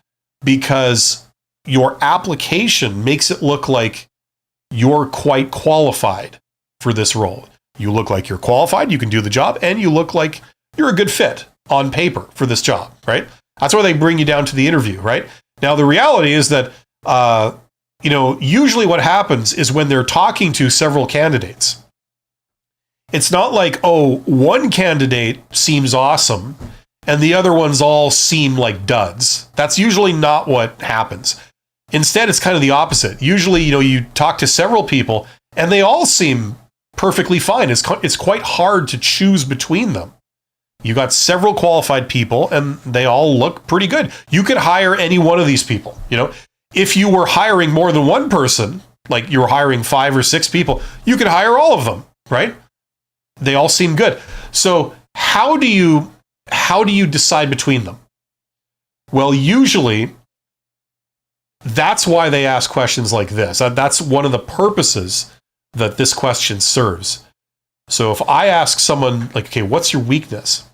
because your application makes it look like you're quite qualified for this role. You look like you're qualified, you can do the job, and you look like you're a good fit on paper for this job, right? That's why they bring you down to the interview, right? Now, the reality is that, usually what happens is when they're talking to several candidates, it's not like, oh, one candidate seems awesome and the other ones all seem like duds. That's usually not what happens. Instead, it's kind of the opposite. Usually, you talk to several people and they all seem perfectly fine. It's quite hard to choose between them. You got several qualified people and they all look pretty good. You could hire any one of these people. If you were hiring more than one person, like you're hiring 5 or 6 people, you could hire all of them, right? They all seem good. So how do you decide between them? Well, usually that's why they ask questions like this. That's one of the purposes that this question serves. So if I ask someone like, okay, what's your weakness?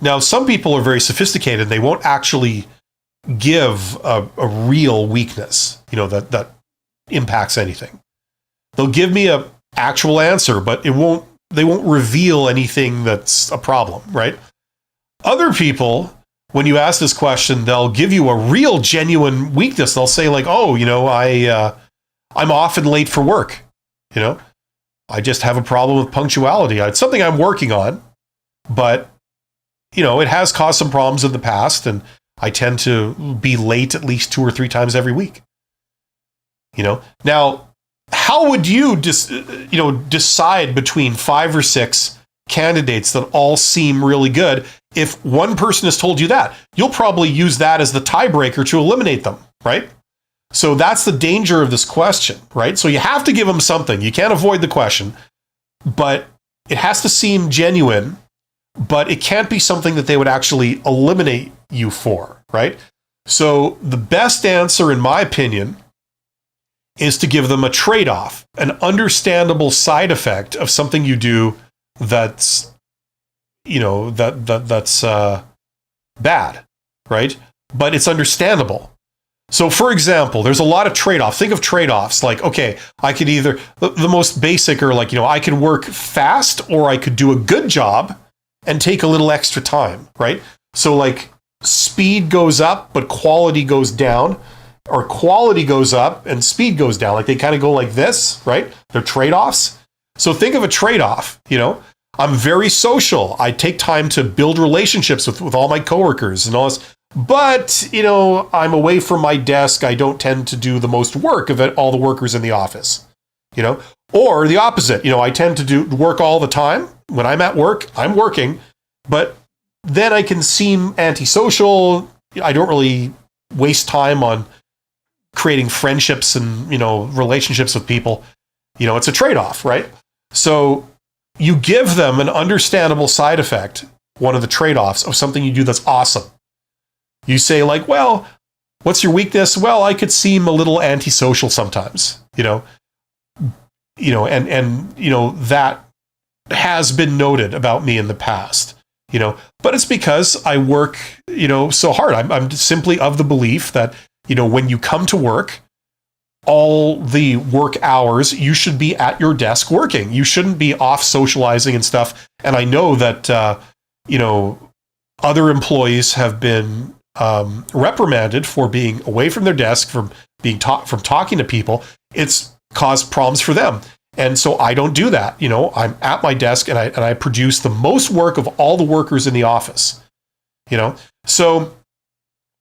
Now, some people are very sophisticated. They won't actually give a real weakness, that impacts anything. They'll give me a actual answer, but they won't reveal anything that's a problem, right? Other people, when you ask this question, they'll give you a real genuine weakness. They'll say like, oh, I'm often late for work. I just have a problem with punctuality. It's something I'm working on, but it has caused some problems in the past, and I tend to be late at least 2 or 3 times every week. Now, how would you decide between 5 or 6 candidates that all seem really good? If one person has told you that, you'll probably use that as the tiebreaker to eliminate them, right? So that's the danger of this question, right? So you have to give them something. You can't avoid the question, but it has to seem genuine, but it can't be something that they would actually eliminate you for, right? So the best answer, in my opinion, is to give them a trade-off, an understandable side effect of something you do that's, that's bad, right? But it's understandable. So, for example, there's a lot of trade-offs. Think of trade-offs like, okay, I could either, the most basic are like, I could work fast or I could do a good job and take a little extra time, right? So like speed goes up, but quality goes down, or quality goes up and speed goes down. Like they kind of go like this, right? They're trade-offs. So think of a trade-off, I'm very social. I take time to build relationships with all my coworkers and all this. But, I'm away from my desk. I don't tend to do the most work of all the workers in the office, or the opposite. I tend to do work all the time. When I'm at work, I'm working, but then I can seem antisocial. I don't really waste time on creating friendships and, relationships with people. It's a trade-off, right? So you give them an understandable side effect, one of the trade-offs of something you do that's awesome. You say like, well, what's your weakness? Well, I could seem a little antisocial sometimes, and that has been noted about me in the past, but it's because I work, so hard. I'm simply of the belief that, when you come to work, all the work hours, you should be at your desk working. You shouldn't be off socializing and stuff. And I know that, other employees have been reprimanded for being away from their desk, from talking to people. It's caused problems for them. And so I don't do that. I'm at my desk and I produce the most work of all the workers in the office. So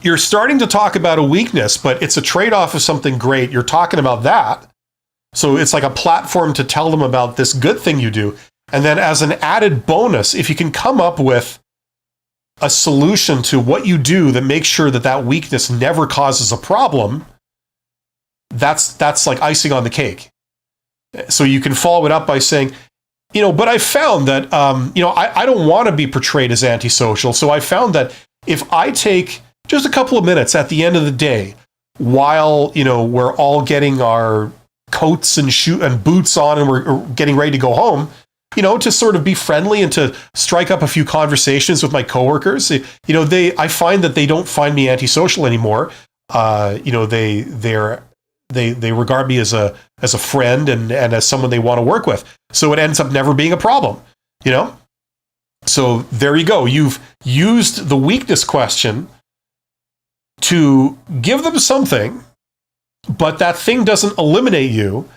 you're starting to talk about a weakness, but it's a trade-off of something great. You're talking about that. So it's like a platform to tell them about this good thing you do. And then as an added bonus, if you can come up with a solution to what you do that makes sure that weakness never causes a problem, that's like icing on the cake. So you can follow it up by saying, but I found that, I don't want to be portrayed as antisocial. So I found that if I take just a couple of minutes at the end of the day, while, we're all getting our coats and boots on and we're getting ready to go home, to sort of be friendly and to strike up a few conversations with my coworkers. I find that they don't find me antisocial anymore. They regard me as a friend and as someone they want to work with. So it ends up never being a problem, So there you go. You've used the weakness question to give them something, but that thing doesn't eliminate you.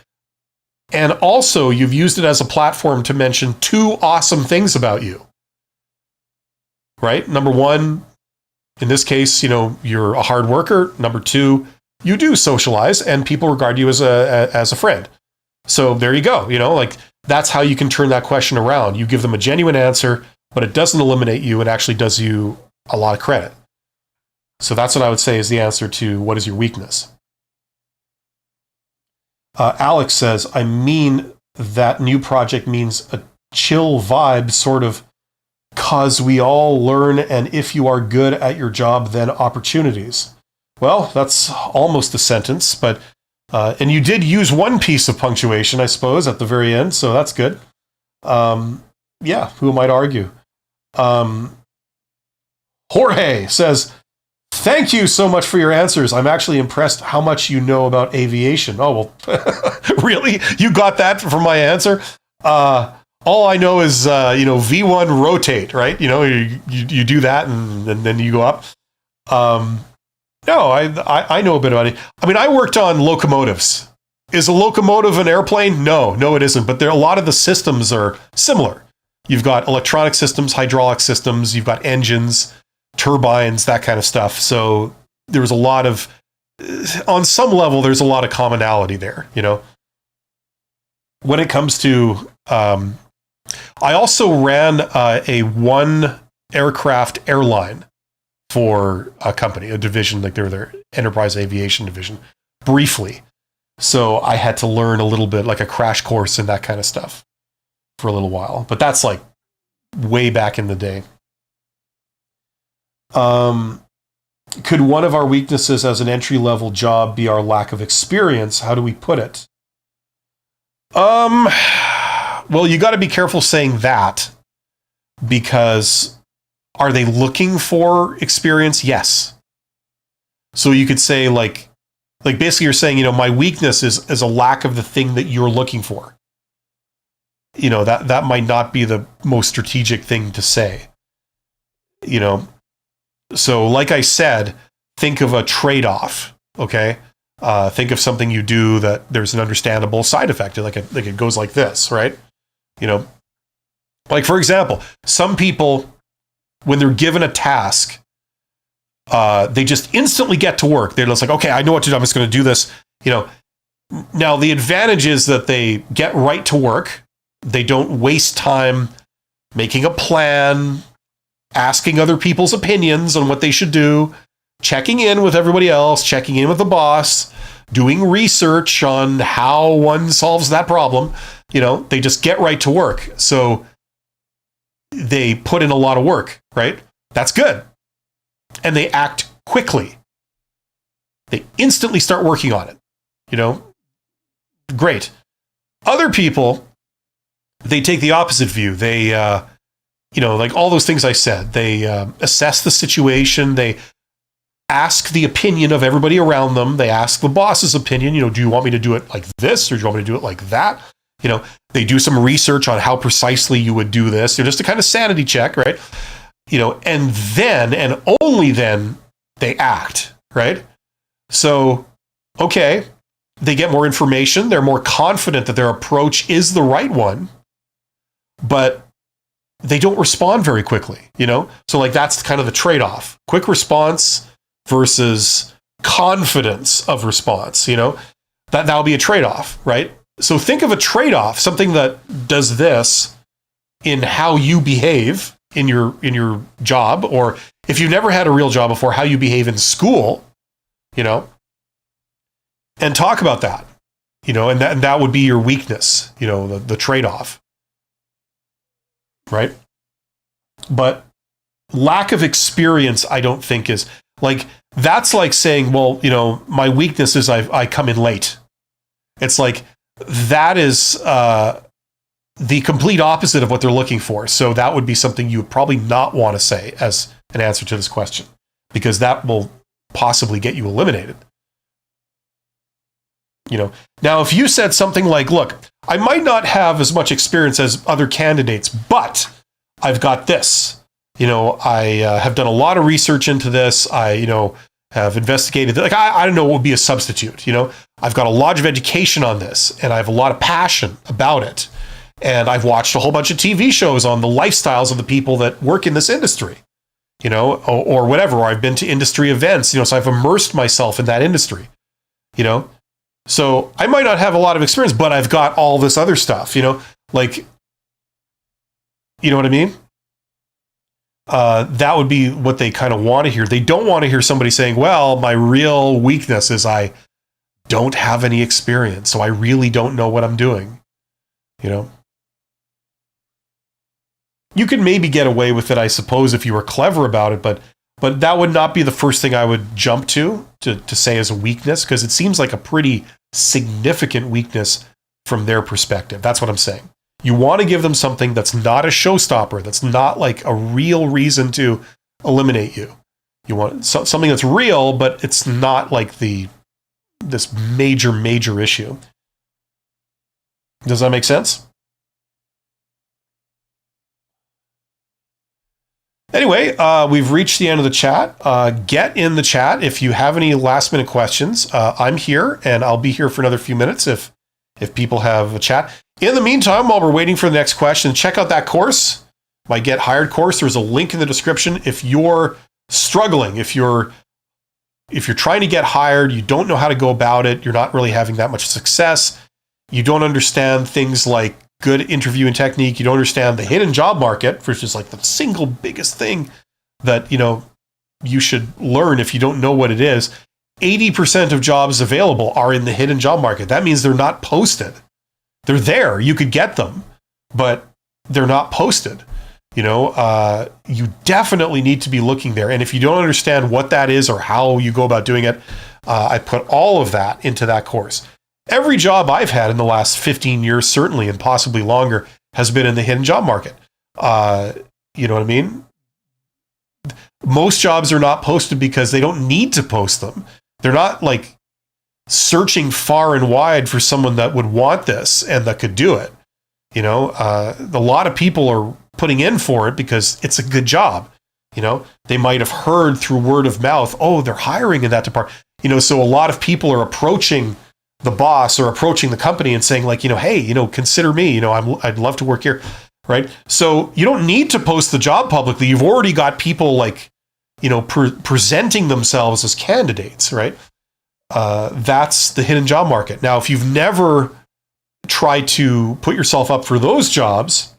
And also, you've used it as a platform to mention two awesome things about you, right? Number one, in this case, you're a hard worker. Number two, you do socialize and people regard you as a friend. So there you go. Like that's how you can turn that question around. You give them a genuine answer, but it doesn't eliminate you. It actually does you a lot of credit. So that's what I would say is the answer to what is your weakness. Alex says, I mean, that new project means a chill vibe, sort of, cause we all learn, and if you are good at your job, then opportunities. Well, that's almost a sentence, but, and you did use one piece of punctuation, I suppose, at the very end, so that's good. Yeah, who might argue? Jorge says, thank you so much for your answers. I'm actually impressed how much you know about aviation. Oh, well, really? You got that from my answer? All I know is, V1 rotate, right? You do that and then you go up. No, I know a bit about it. I mean, I worked on locomotives. Is a locomotive an airplane? No, it isn't. But a lot of the systems are similar. You've got electronic systems, hydraulic systems, you've got engines, turbines, that kind of stuff. So there was a lot of, on some level, there's a lot of commonality there, When it comes to, I also ran a one aircraft airline for a company, a division, like their enterprise aviation division, briefly. So I had to learn a little bit, like a crash course and that kind of stuff for a little while, but that's like way back in the day. Could one of our weaknesses as an entry-level job be our lack of experience? How do we put it? Well, you got to be careful saying that, because are they looking for experience? Yes. So you could say like basically you're saying, my weakness is a lack of the thing that you're looking for. That might not be the most strategic thing to say. So like I said, think of a trade-off, okay? Think of something you do that there's an understandable side effect. Like it goes like this, right? Like for example, some people, when they're given a task, they just instantly get to work. They're just like, okay, I know what to do. I'm just going to do this. Now the advantage is that they get right to work. They don't waste time making a plan, asking other people's opinions on what they should do, checking in with everybody else, checking in with the boss, doing research on how one solves that problem. They just get right to work. So they put in a lot of work, right? That's good. And they act quickly. They instantly start working on it. Great. Other people, they take the opposite view. They, like all those things I said, they assess the situation. They ask the opinion of everybody around them. They ask the boss's opinion. Do you want me to do it like this, or do you want me to do it like that? They do some research on how precisely you would do this. Just a kind of sanity check, right? And then, and only then, they act, right? So, okay, they get more information. They're more confident that their approach is the right one, but they don't respond very quickly, So like that's kind of the trade-off. Quick response versus confidence of response, that'll be a trade-off, right? So think of a trade-off, something that does this in how you behave in your job, or if you've never had a real job before, how you behave in school, and talk about that, and that would be your weakness, the trade-off, right? But lack of experience, I don't think is like, that's like saying, well, my weakness is I come in late. It's like, that is the complete opposite of what they're looking for. So that would be something you would probably not want to say as an answer to this question, because that will possibly get you eliminated. Now, if you said something like, look, I might not have as much experience as other candidates, but I've got this. I have done a lot of research into this. I, have investigated, like, I don't know what would be a substitute. I've got a lot of education on this, and I have a lot of passion about it. And I've watched a whole bunch of TV shows on the lifestyles of the people that work in this industry, or whatever. Or I've been to industry events, so I've immersed myself in that industry, So I might not have a lot of experience, but I've got all this other stuff, like, you know what I mean? That would be what they kind of want to hear. They don't want to hear somebody saying, well, my real weakness is I don't have any experience, so I really don't know what I'm doing. You could maybe get away with it, I suppose, if you were clever about it, but that would not be the first thing I would jump to say as a weakness, because it seems like a pretty significant weakness from their perspective. That's what I'm saying. You want to give them something that's not a showstopper, that's not like a real reason to eliminate you. You want something that's real, but it's not like this major issue. Does that make sense? Anyway, we've reached the end of the chat. Get in the chat if you have any last minute questions. I'm here, and I'll be here for another few minutes if people have a chat. In the meantime, while we're waiting for the next question, check out that course, my Get Hired course. There's a link in the description. If you're struggling, if you're trying to get hired, you don't know how to go about it, you're not really having that much success, you don't understand things like good interviewing technique, you don't understand the hidden job market, which is like the single biggest thing that, you should learn if you don't know what it is. 80% of jobs available are in the hidden job market. That means they're not posted. They're there. You could get them, but they're not posted. You definitely need to be looking there. And if you don't understand what that is or how you go about doing it, I put all of that into that course. Every job I've had in the last 15 years, certainly, and possibly longer, has been in the hidden job market. You know what I mean? Most jobs are not posted because they don't need to post them. They're not like searching far and wide for someone that would want this and that could do it. A lot of people are putting in for it because it's a good job. They might have heard through word of mouth, oh, they're hiring in that department. So a lot of people are approaching the boss or approaching the company and saying like, hey, consider me, I'd love to work here. Right. So you don't need to post the job publicly. You've already got people like, presenting themselves as candidates. Right. That's the hidden job market. Now, if you've never tried to put yourself up for those jobs,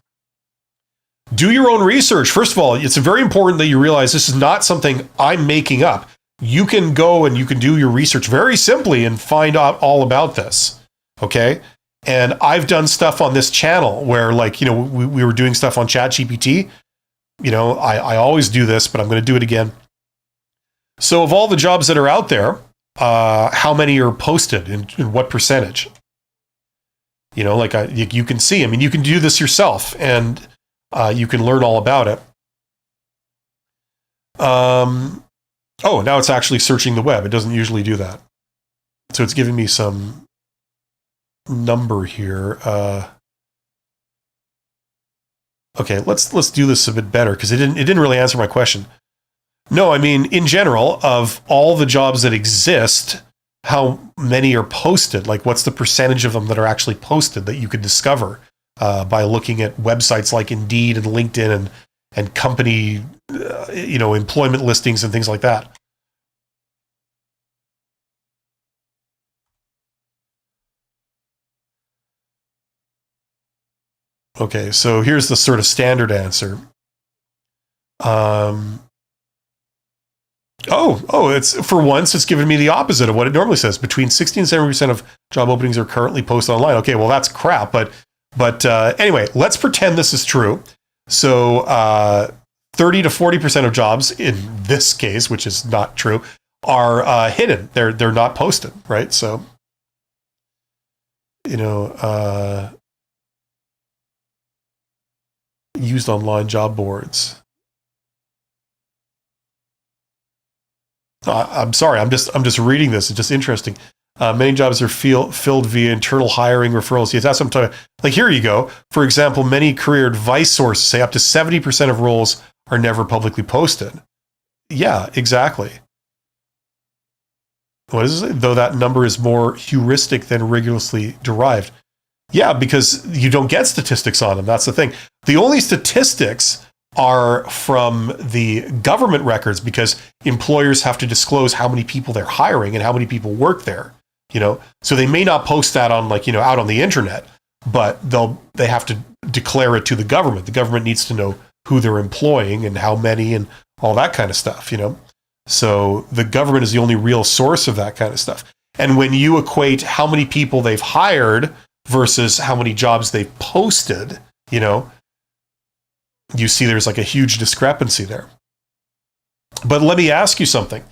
do your own research. First of all, it's very important that you realize this is not something I'm making up. You can go and you can do your research very simply and find out all about this. Okay. And I've done stuff on this channel where like, we were doing stuff on ChatGPT. I always do this, but I'm going to do it again. So of all the jobs that are out there, how many are posted in what percentage? You can see, you can do this yourself and you can learn all about it. Now it's actually searching the web. It doesn't usually do that. So it's giving me some number here. Okay, let's do this a bit better because it didn't really answer my question. No, in general, of all the jobs that exist, how many are posted? Like, what's the percentage of them that are actually posted that you could discover by looking at websites like Indeed and LinkedIn and company, employment listings and things like that? Okay, so here's the sort of standard answer. It's for once, it's given me the opposite of what it normally says. Between 60 and 70% of job openings are currently posted online. Okay, well, that's crap. But anyway, let's pretend this is true. So 30 to 40% of jobs in this case, which is not true, are hidden. They're not posted, right? So, used online job boards. I'm sorry. I'm just reading this. It's just interesting. Many jobs are filled via internal hiring referrals. Yes, that's what I'm talking about. Like, here you go. For example, many career advice sources say up to 70% of roles are never publicly posted. Yeah, exactly. What is it? Though that number is more heuristic than rigorously derived. Yeah, because you don't get statistics on them. That's the thing. The only statistics are from the government records because employers have to disclose how many people they're hiring and how many people work there. So they may not post that on out on the internet, but they have to declare it to the government. The government needs to know who they're employing and how many and all that kind of stuff. So the government is the only real source of that kind of stuff. And when you equate how many people they've hired versus how many jobs they've posted, you see there's like a huge discrepancy there. But let me ask you something.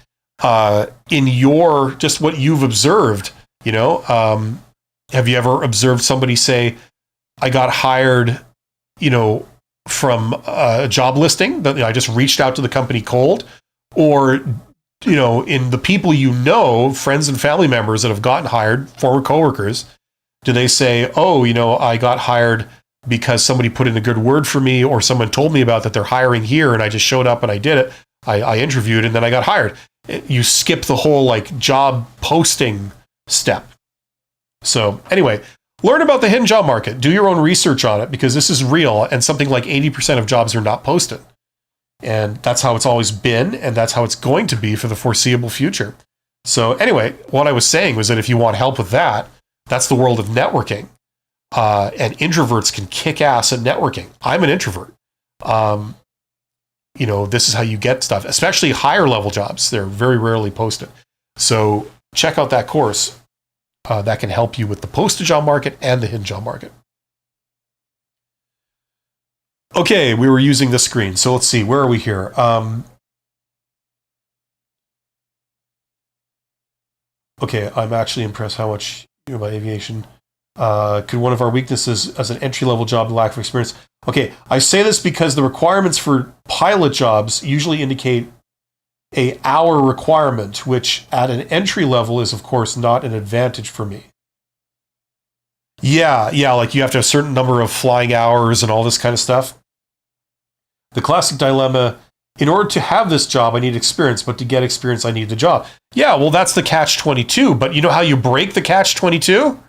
In your, just what you've observed, have you ever observed somebody say, I got hired, from a job listing that I just reached out to the company cold? Or, in the people friends and family members that have gotten hired, former coworkers, do they say, oh, I got hired because somebody put in a good word for me or someone told me about that they're hiring here and I just showed up and I did it. I interviewed and then I got hired. You skip the whole job posting step. So anyway, learn about the hidden job market. Do your own research on it because this is real and something like 80% of jobs are not posted. And that's how it's always been and that's how it's going to be for the foreseeable future. So anyway, what I was saying was that if you want help with that, that's the world of networking. And introverts can kick ass at networking. I'm an introvert. This is how you get stuff, especially higher level jobs. They're very rarely posted. So check out that course that can help you with the posted job market and the hidden job market. Okay, we were using this screen. So let's see, where are we here? Okay, I'm actually impressed how much you know about aviation. Could one of our weaknesses as an entry-level job, the lack of experience? Okay, I say this because the requirements for pilot jobs usually indicate a hour requirement, which at an entry level is, of course, not an advantage for me. Yeah, like you have to have a certain number of flying hours and all this kind of stuff. The classic dilemma, in order to have this job, I need experience, but to get experience, I need the job. Yeah, well, that's the catch-22, but you know how you break the catch-22?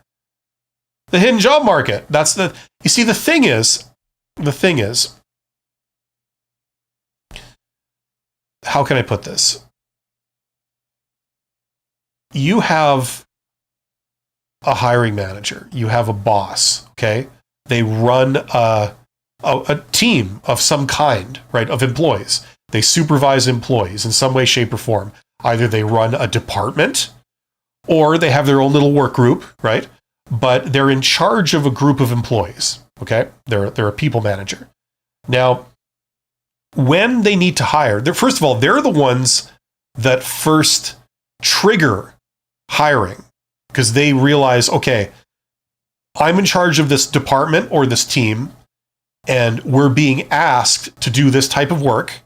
The hidden job market. You see, the thing is, how can I put this? You have a hiring manager, you have a boss, okay? They run a team of some kind, right, of employees. They supervise employees in some way, shape, or form. Either they run a department or they have their own little work group, right? But they're in charge of a group of employees, okay? They're a people manager. Now, when they need to hire, first of all, they're the ones that first trigger hiring because they realize, okay, I'm in charge of this department or this team, and we're being asked to do this type of work,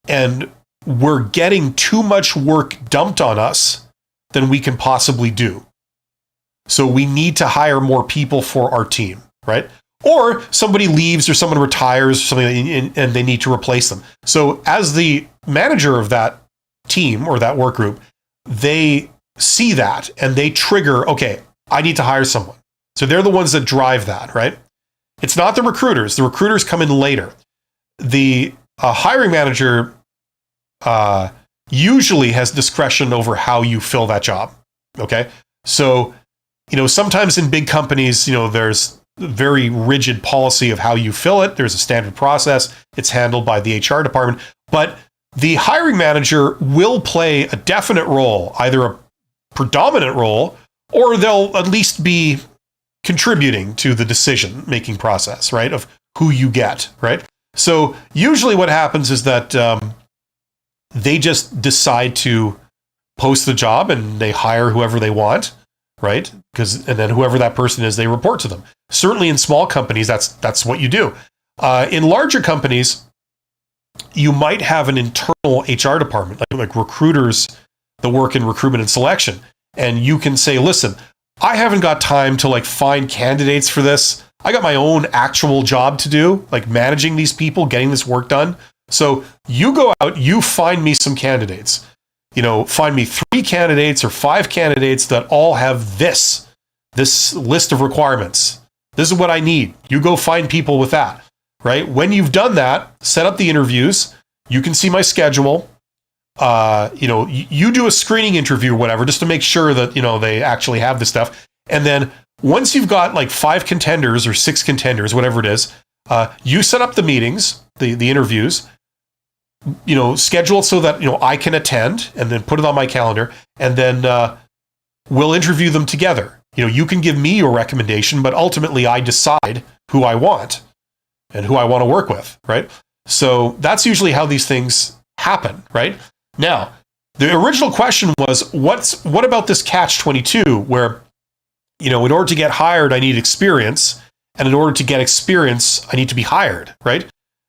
and we're getting too much work dumped on us than we can possibly do. So we need to hire more people for our team, right? Or somebody leaves or someone retires or something and they need to replace them. So as the manager of that team or that work group, they see that and they trigger, okay, I need to hire someone. So they're the ones that drive that, right? It's not the recruiters. The recruiters come in later. The hiring manager usually has discretion over how you fill that job, okay? So, you know, sometimes in big companies, you know, there's very rigid policy of how you fill it. There's a standard process. It's handled by the HR department. But the hiring manager will play a definite role, either a predominant role, or they'll at least be contributing to the decision-making process, right, of who you get, right? So usually what happens is that they just decide to post the job and they hire whoever they want, right? And then whoever that person is, they report to them. Certainly in small companies, that's what you do. In larger companies, you might have an internal HR department, like recruiters that work in recruitment and selection. And you can say, listen, I haven't got time to like find candidates for this. I got my own actual job to do, like managing these people, getting this work done. So you go out, you find me some candidates. You know, find me 3 candidates or 5 candidates that all have this list of requirements. This is what I need. You go find people with that, right? When you've done that, set up the interviews. You can see my schedule. You know, you do a screening interview or whatever, just to make sure that, you know, they actually have this stuff. And then once you've got like 5 contenders or 6 contenders, whatever it is, you set up the meetings, the interviews, you know, schedule it so that, you know, I can attend and then put it on my calendar, and then we'll interview them together. You know, you can give me your recommendation, but ultimately I decide who I want and who I want to work with, right? So that's usually how these things happen, right? Now, the original question was, what about this catch-22 where, you know, in order to get hired, I need experience, and in order to get experience, I need to be hired, right?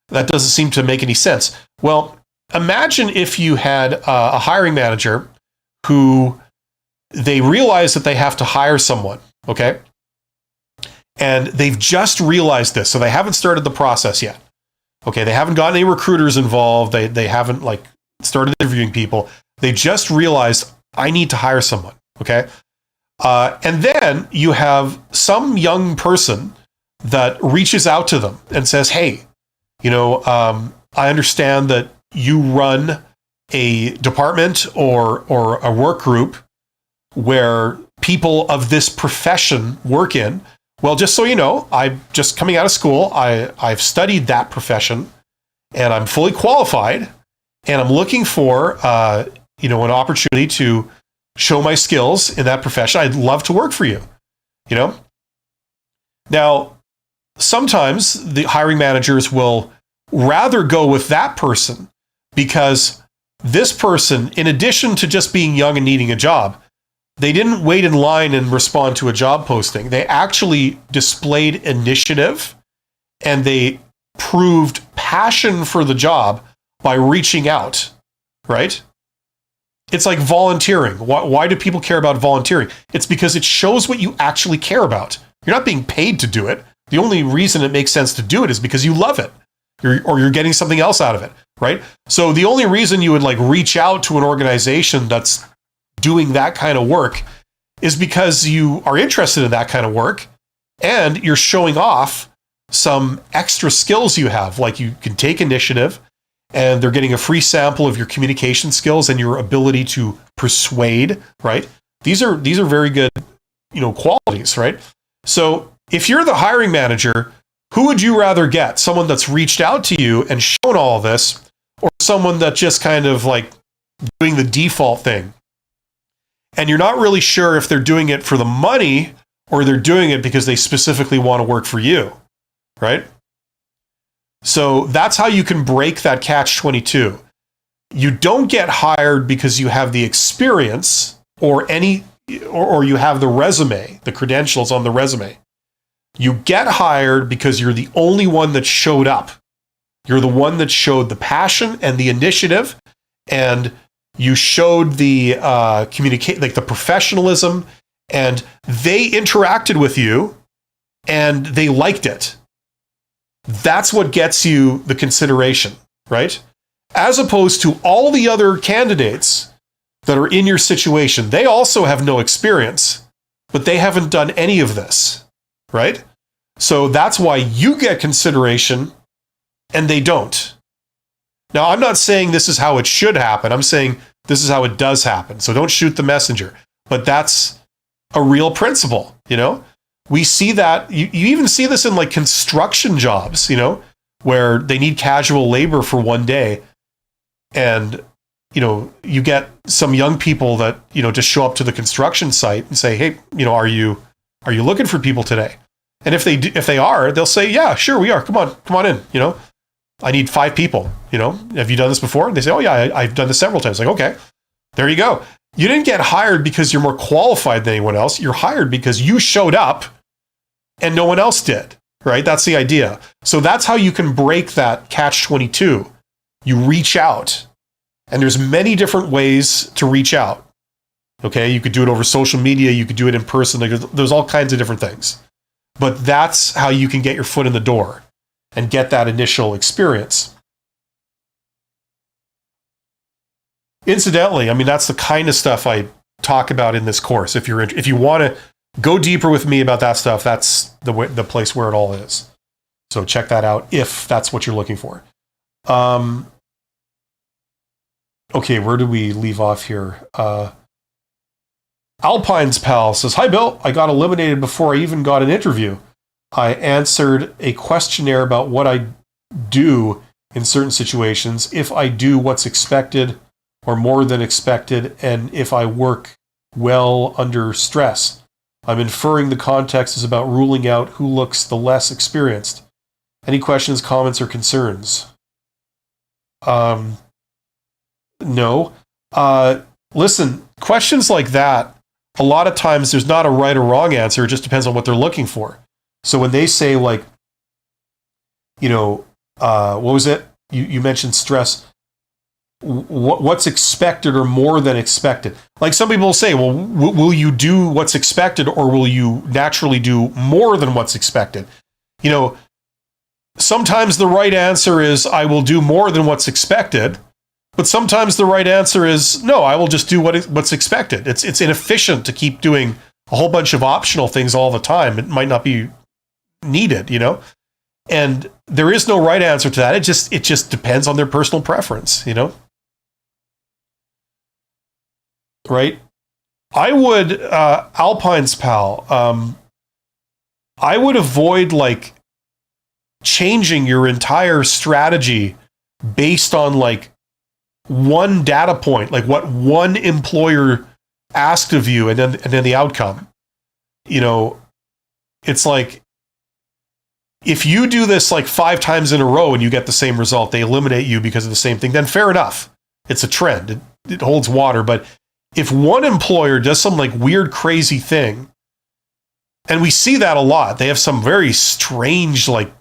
That doesn't seem to make any sense. Well, imagine if you had a hiring manager who they realize that they have to hire someone, okay? And they've just realized this, so they haven't started the process yet. Okay, they haven't got any recruiters involved. They haven't like started interviewing people. They just realized, I need to hire someone, okay? And then you have some young person that reaches out to them and says, hey, you know, I understand that you run a department or a work group where people of this profession work in. Well, just so you know, I'm just coming out of school. I've studied that profession and I'm fully qualified, and I'm looking for, you know, an opportunity to show my skills in that profession. I'd love to work for you, you know? Now, sometimes the hiring managers will rather go with that person because this person, in addition to just being young and needing a job, they didn't wait in line and respond to a job posting. They actually displayed initiative and they proved passion for the job by reaching out, right? It's like volunteering. Why do people care about volunteering? It's because it shows what you actually care about. You're not being paid to do it. The only reason it makes sense to do it is because you love it, or you're getting something else out of it, right? So the only reason you would like reach out to an organization that's doing that kind of work is because you are interested in that kind of work and you're showing off some extra skills you have, like you can take initiative and they're getting a free sample of your communication skills and your ability to persuade, right? These are very good, qualities, right? So if you're the hiring manager, who would you rather get? Someone that's reached out to you and shown all this, or someone that just kind of like doing the default thing? And you're not really sure if they're doing it for the money or they're doing it because they specifically want to work for you, right? So that's how you can break that catch-22. You don't get hired because you have the experience or you have the resume, the credentials on the resume. You get hired because you're the only one that showed up. You're the one that showed the passion and the initiative, and you showed the the professionalism, and they interacted with you and they liked it. That's what gets you the consideration, right? As opposed to all the other candidates that are in your situation. They also have no experience, but they haven't done any of this, right? So that's why you get consideration and they don't. Now, I'm not saying this is how it should happen. I'm saying this is how it does happen. So don't shoot the messenger. But that's a real principle, We see that, you even see this in like construction jobs, where they need casual labor for one day. And, you get some young people that, just show up to the construction site and say, hey, are you looking for people today? And if they are, they'll say, yeah, sure, we are. Come on in, I need 5 people, have you done this before? And they say, oh yeah, I've done this several times. Like, okay, there you go. You didn't get hired because you're more qualified than anyone else. You're hired because you showed up and no one else did, right? That's the idea. So that's how you can break that catch-22. You reach out, and there's many different ways to reach out. Okay, you could do it over social media. You could do it in person. There's all kinds of different things. But that's how you can get your foot in the door and get that initial experience. Incidentally, that's the kind of stuff I talk about in this course. If you want to go deeper with me about that stuff, that's the place where it all is. So check that out if that's what you're looking for. Okay, where do we leave off here? Alpine's Pal says, hi, Bill. I got eliminated before I even got an interview. I answered a questionnaire about what I do in certain situations, if I do what's expected or more than expected, and if I work well under stress. I'm inferring the context is about ruling out who looks the less experienced. Any questions, comments, or concerns? No. Listen, questions like that, a lot of times there's not a right or wrong answer. It just depends on what they're looking for. So when they say like, what was it? You mentioned stress. What's expected or more than expected? Like some people will say, well, will you do what's expected or will you naturally do more than what's expected? Sometimes the right answer is I will do more than what's expected, but sometimes the right answer is no, I will just do what's expected. It's inefficient to keep doing a whole bunch of optional things all the time. It might not be needed, and there is no right answer to that. It just depends on their personal preference, right? I would, Alpine's Pal, I would avoid like changing your entire strategy based on like one data point, like what one employer asked of you and then the outcome. It's like If you do this like 5 times in a row and you get the same result, they eliminate you because of the same thing, then fair enough. It's a trend. It holds water. But if one employer does some like weird, crazy thing, and we see that a lot, they have some very strange like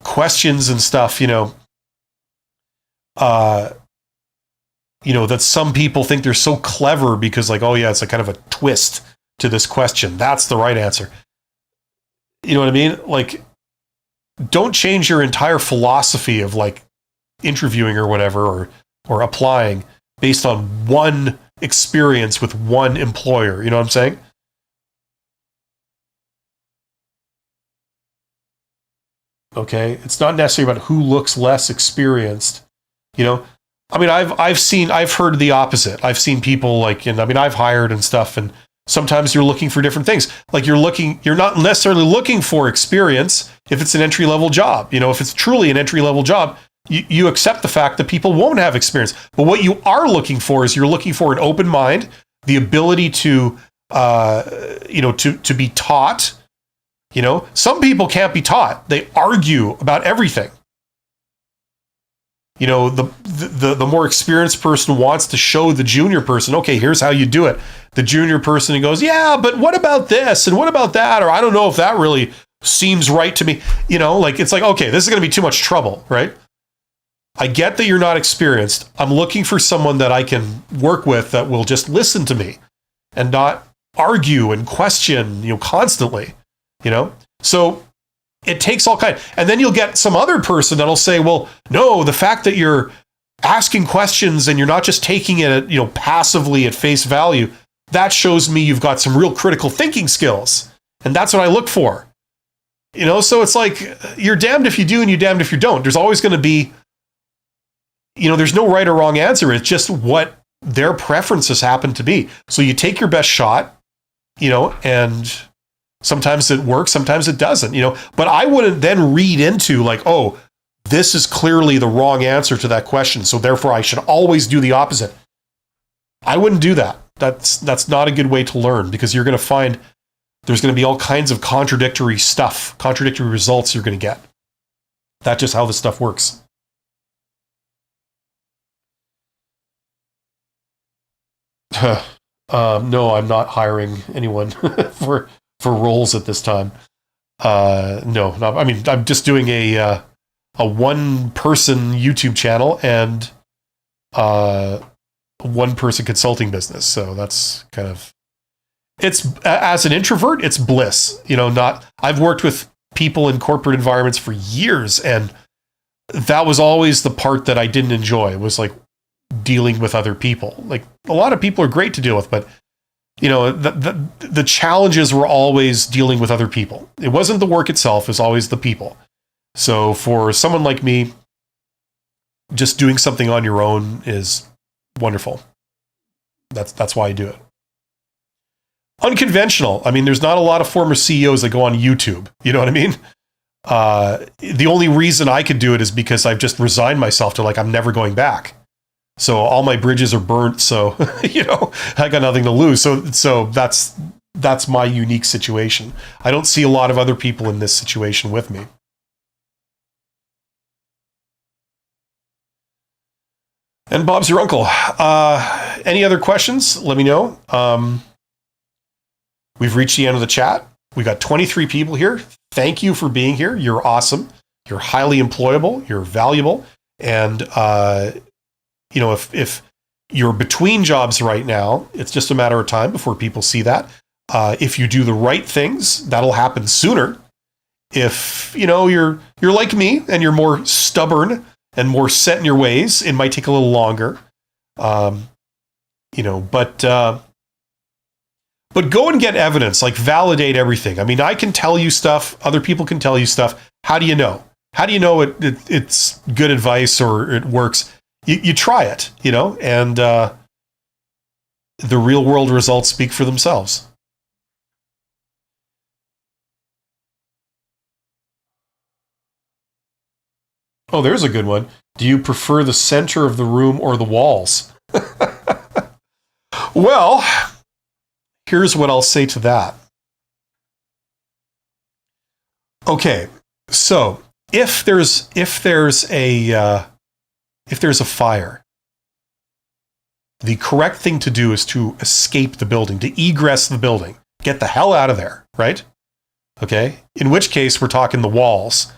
questions and stuff, that some people think they're so clever because like, oh yeah, it's a kind of a twist to this question. That's the right answer. You know what I mean? Like, don't change your entire philosophy of like interviewing or whatever, or applying based on one experience with one employer. You know what I'm saying? Okay. It's not necessarily about who looks less experienced. I mean, I've heard the opposite. I've seen people like, I've hired and stuff, and sometimes you're looking for different things. Like you're not necessarily looking for experience if it's an entry-level job. If it's truly an entry-level job, you accept the fact that people won't have experience. But what you are looking for is you're looking for an open mind, the ability to be taught. Some people can't be taught. They argue about everything. The more experienced person wants to show the junior person, okay, here's how you do it. The junior person goes, yeah, but what about this? And what about that? Or I don't know if that really seems right to me. It's like, okay, this is going to be too much trouble, right? I get that you're not experienced. I'm looking for someone that I can work with that will just listen to me and not argue and question, constantly, So it takes all kinds. And then you'll get some other person that'll say, well, no, the fact that you're asking questions and you're not just taking it, passively at face value, that shows me you've got some real critical thinking skills. And that's what I look for. So it's like, you're damned if you do and you're damned if you don't. There's always going to be, there's no right or wrong answer. It's just what their preferences happen to be. So you take your best shot, and sometimes it works, sometimes it doesn't, but I wouldn't then read into like, oh, this is clearly the wrong answer to that question, so therefore I should always do the opposite. I wouldn't do that. That's not a good way to learn, because you're going to find there's going to be all kinds of contradictory results you're going to get. That's just how this stuff works. No, I'm not hiring anyone for roles at this time. No, I'm just doing a one-person YouTube channel and one-person consulting business. So that's kind of, it's, as an introvert, it's bliss. I've worked with people in corporate environments for years, and that was always the part that I didn't enjoy, was like dealing with other people. Like, a lot of people are great to deal with, but the challenges were always dealing with other people. It wasn't the work itself, it was always the people. So for someone like me, just doing something on your own is wonderful. That's why I do it. Unconventional. There's not a lot of former CEOs that go on YouTube. You know what I mean? The only reason I could do it is because I've just resigned myself to, like, I'm never going back. So all my bridges are burnt. So, I got nothing to lose. So that's my unique situation. I don't see a lot of other people in this situation with me. And Bob's your uncle. Any other questions? Let me know. We've reached the end of the chat. We got 23 people here. Thank you for being here. You're awesome. You're highly employable. You're valuable. And, if you're between jobs right now, it's just a matter of time before people see that. If you do the right things, that'll happen sooner. If, you're like me and you're more stubborn and more set in your ways, it might take a little longer. But go and get evidence, like validate everything. I can tell you stuff, other people can tell you stuff. How do you know? How do you know it's good advice or it works? You try it, and the real world results speak for themselves. Oh, there's a good one. Do you prefer the center of the room or the walls? Well, here's what I'll say to that. Okay, So if there's a fire, the correct thing to do is to escape the building, to egress the building, get the hell out of there, right? Okay. In which case we're talking the walls.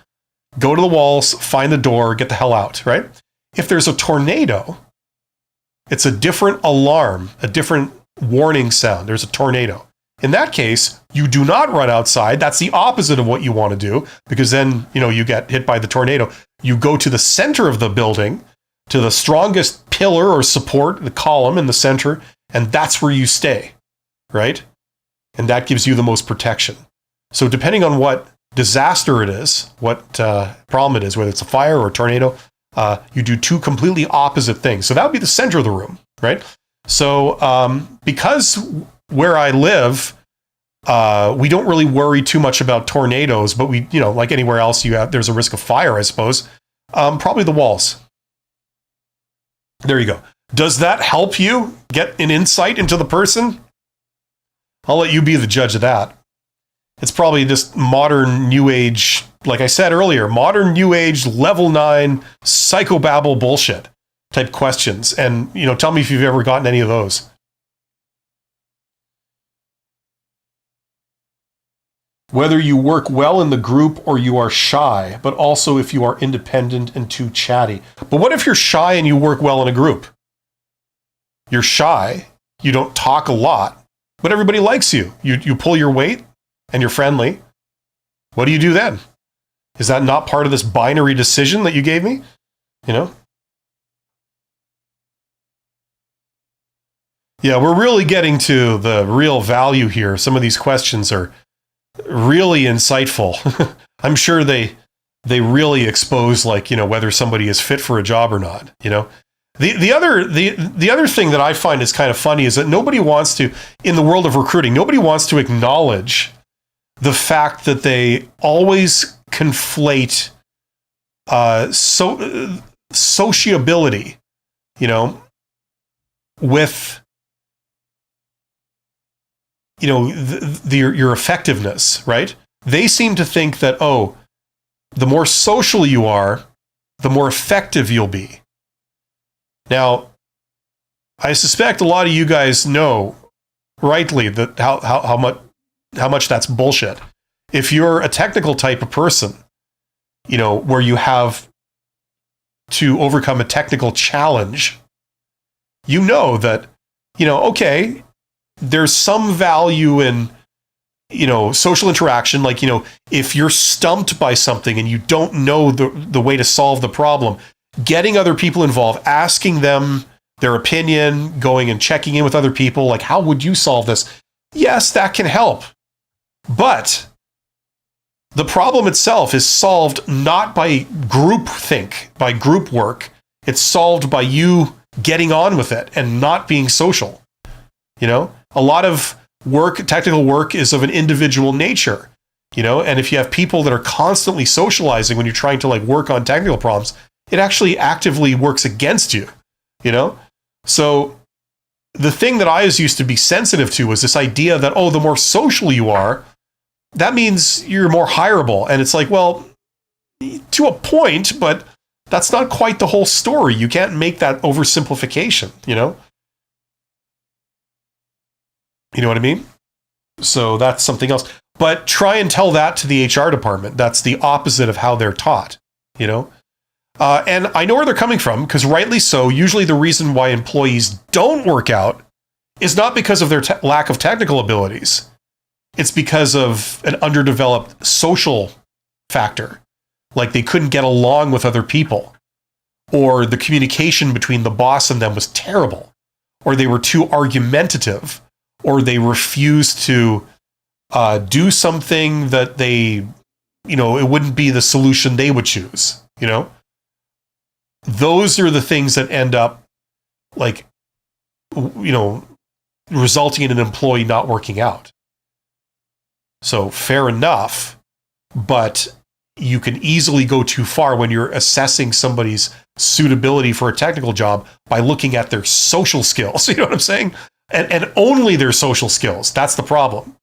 Go to the walls, find the door, get the hell out, right? If there's a tornado, it's a different alarm, a different warning sound. There's a tornado. In that case, you do not run outside. That's the opposite of what you want to do, because then, you get hit by the tornado. You go to the center of the building, to the strongest pillar or support, the column in the center, and that's where you stay, right? And that gives you the most protection. So depending on what disaster it is, what problem it is, whether it's a fire or a tornado, you do two completely opposite things. So that would be the center of the room, right? So because where I live, we don't really worry too much about tornadoes, but we, like anywhere else, there's a risk of fire, I suppose. Probably the walls. There you go. Does that help you get an insight into the person? I'll let you be the judge of that. It's probably just modern new age, like I said earlier, modern new age level 9 psychobabble bullshit type questions. And, tell me if you've ever gotten any of those. Whether you work well in the group or you are shy, but also if you are independent and too chatty. But what if you're shy and you work well in a group? You're shy, you don't talk a lot, but everybody likes you. You pull your weight and you're friendly. What do you do then? Is that not part of this binary decision that you gave me? Yeah, we're really getting to the real value here. Some of these questions are really insightful. I'm sure they really expose, whether somebody is fit for a job or not. The other thing that I find is kind of funny is that nobody wants to, in the world of recruiting, nobody wants to acknowledge the fact that they always conflate sociability, with your effectiveness, right? They seem to think that, the more social you are, the more effective you'll be. Now, I suspect a lot of you guys know rightly that how much that's bullshit. If you're a technical type of person, where you have to overcome a technical challenge, that, okay, there's some value in, social interaction. Like, if you're stumped by something and you don't know the way to solve the problem, getting other people involved, asking them their opinion, going and checking in with other people, like, how would you solve this? Yes, that can help. But the problem itself is solved not by groupthink, by group work. It's solved by you getting on with it and not being social. A lot of technical work is of an individual nature, and if you have people that are constantly socializing when you're trying to work on technical problems, it actually actively works against you, So the thing that I always used to be sensitive to was this idea that, the more social you are, that means you're more hireable. And it's like, well, to a point, but that's not quite the whole story. You can't make that oversimplification, You know what I mean? So that's something else. But try and tell that to the HR department. That's the opposite of how they're taught, And I know where they're coming from, because rightly so, usually the reason why employees don't work out is not because of their lack of technical abilities. It's because of an underdeveloped social factor. Like they couldn't get along with other people, or the communication between the boss and them was terrible, or they were too argumentative, or they refused to do something that they, it wouldn't be the solution they would choose, Those are the things that end up resulting in an employee not working out. So fair enough, but you can easily go too far when you're assessing somebody's suitability for a technical job by looking at their social skills. You know what I'm saying? And only their social skills. That's the problem.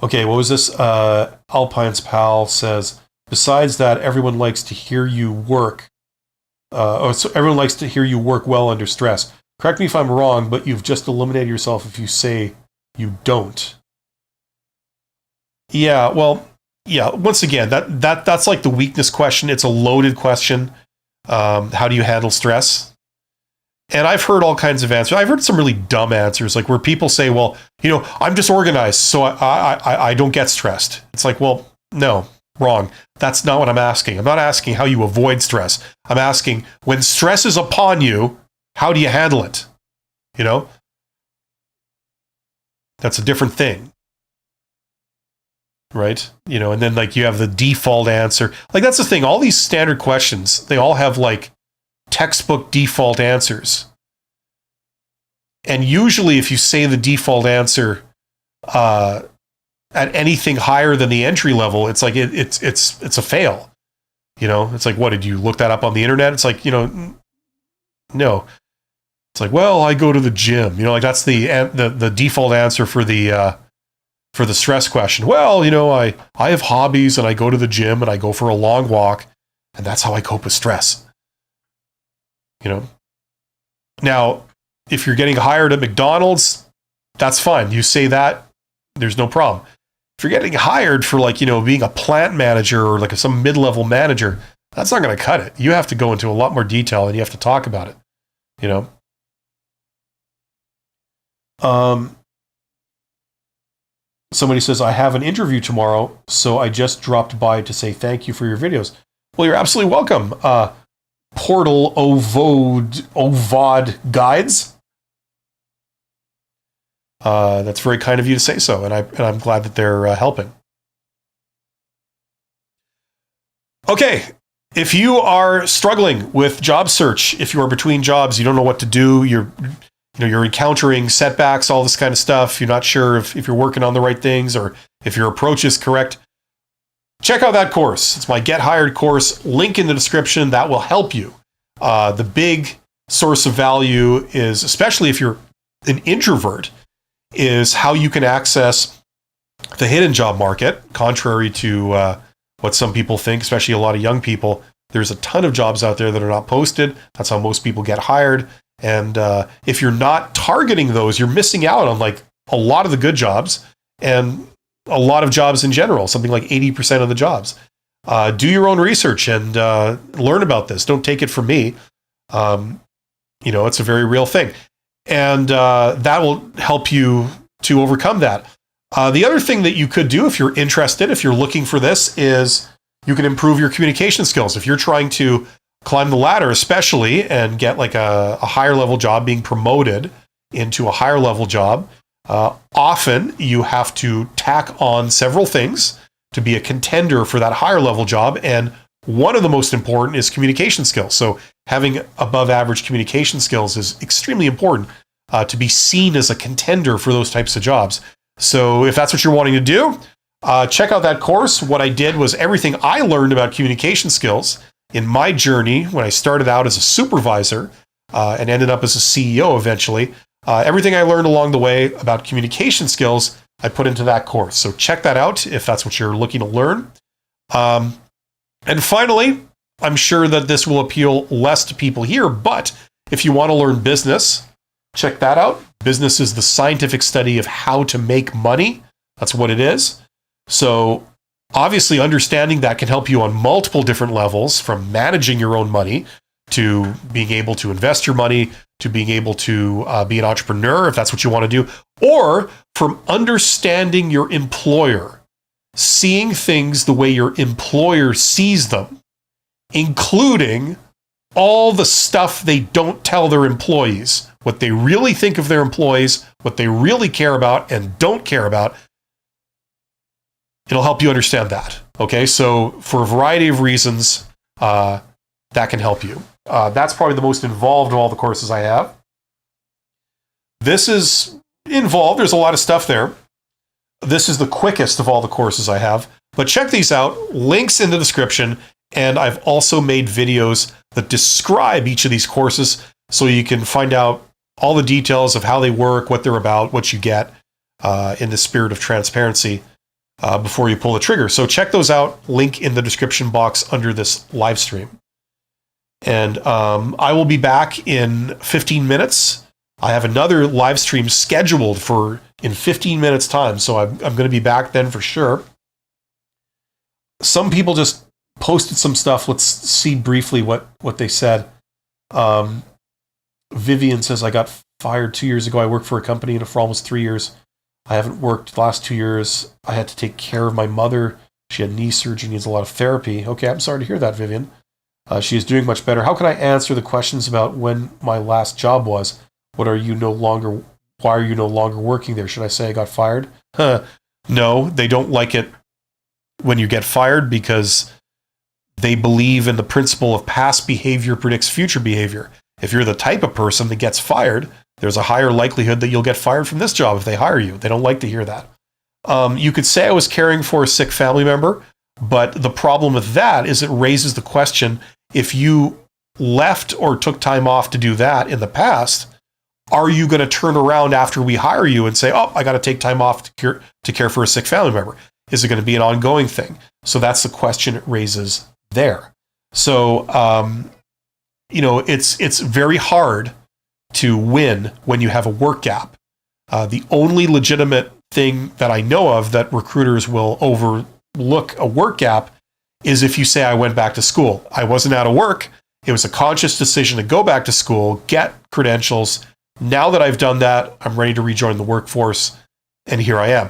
Okay, what was this? Alpine's pal says, besides that, everyone likes to hear you work. So everyone likes to hear you work well under stress. Correct me if I'm wrong, but you've just eliminated yourself if you say you don't. Yeah, well, yeah. Once again, that's like the weakness question. It's a loaded question. How do you handle stress? And I've heard all kinds of answers. I've heard some really dumb answers, like where people say, well, I'm disorganized, so I don't get stressed. It's like, well, no, wrong. That's not what I'm asking. I'm not asking how you avoid stress. I'm asking, when stress is upon you, how do you handle it? That's a different thing. Right? And then like you have the default answer. Like that's the thing. All these standard questions, they all have like textbook default answers. And usually if you say the default answer at anything higher than the entry level, it's like it's a fail. It's like, what, did you look that up on the internet? It's like, no. It's like, well, I go to the gym. Like that's the default answer for the stress question. Well, I have hobbies and I go to the gym and I go for a long walk, and that's how I cope with stress. Now, if you're getting hired at McDonald's, that's fine. You say that, there's no problem. If you're getting hired for like, being a plant manager or like some mid-level manager, that's not going to cut it. You have to go into a lot more detail and you have to talk about it, Somebody says, I have an interview tomorrow, so I just dropped by to say thank you for your videos. Well, you're absolutely welcome. Portal OVOD Guides. That's very kind of you to say so, and I'm glad that they're helping. Okay, if you are struggling with job search, if you are between jobs, you don't know what to do, you're encountering setbacks, all this kind of stuff, you're not sure if you're working on the right things or if your approach is correct, check out that course. It's my Get Hired course. Link in the description. That will help you. The big source of value is, especially if you're an introvert, is how you can access the hidden job market, contrary to what some people think, especially a lot of young people. There's a ton of jobs out there that are not posted. That's how most people get hired. And if you're not targeting those, you're missing out on like a lot of the good jobs and a lot of jobs in general, something like 80% of the jobs. Do your own research and learn about this. Don't take it from me. It's a very real thing. And that will help you to overcome that. The other thing that you could do if you're interested, if you're looking for this, is you can improve your communication skills. If you're trying to climb the ladder, especially, and get like a higher level job, being promoted into a higher level job, often you have to tack on several things to be a contender for that higher level job. And one of the most important is communication skills. So having above average communication skills is extremely important to be seen as a contender for those types of jobs. So if that's what you're wanting to do, check out that course. What I did was everything I learned about communication skills in my journey when I started out as a supervisor and ended up as a CEO eventually. Everything I learned along the way about communication skills, I put into that course. So check that out if that's what you're looking to learn. And finally, I'm sure that this will appeal less to people here, but if you want to learn business, check that out. Business is the scientific study of how to make money. That's what it is. So obviously understanding that can help you on multiple different levels, from managing your own money to being able to invest your money, to being able to be an entrepreneur if that's what you want to do, or from understanding your employer, seeing things the way your employer sees them, including all the stuff they don't tell their employees, what they really think of their employees, what they really care about and don't care about. It'll help you understand that. Okay, so for a variety of reasons, that can help you. That's probably the most involved of all the courses I have. This is involved. There's a lot of stuff there. This is the quickest of all the courses I have. But check these out. Links in the description. And I've also made videos that describe each of these courses so you can find out all the details of how they work, what they're about, what you get in the spirit of transparency. before you pull the trigger. So check those out. Link in the description box under this live stream. And I will be back in 15 minutes. I have another live stream scheduled for in 15 minutes time. So I'm going to be back then for sure. Some people just posted some stuff. Let's see briefly what they said. Vivian says, I got fired 2 years ago. I worked for a company for almost 3 years. I haven't worked the last 2 years. I had to take care of my mother. She had knee surgery, needs a lot of therapy. Okay, I'm sorry to hear that, Vivian. She is doing much better. How can I answer the questions about when my last job was? Why are you no longer working there? Should I say I got fired? No, they don't like it when you get fired because they believe in the principle of past behavior predicts future behavior. If you're the type of person that gets fired, there's a higher likelihood that you'll get fired from this job if they hire you. They don't like to hear that. You could say I was caring for a sick family member, but the problem with that is it raises the question, if you left or took time off to do that in the past, are you going to turn around after we hire you and say, oh, I got to take time off to care for a sick family member? Is it going to be an ongoing thing? So that's the question it raises there. So, it's very hard to win when you have a work gap. The only legitimate thing that I know of that recruiters will overlook a work gap is if you say, I went back to school. I wasn't out of work. It was a conscious decision to go back to school, get credentials. Now that I've done that, I'm ready to rejoin the workforce, and here I am.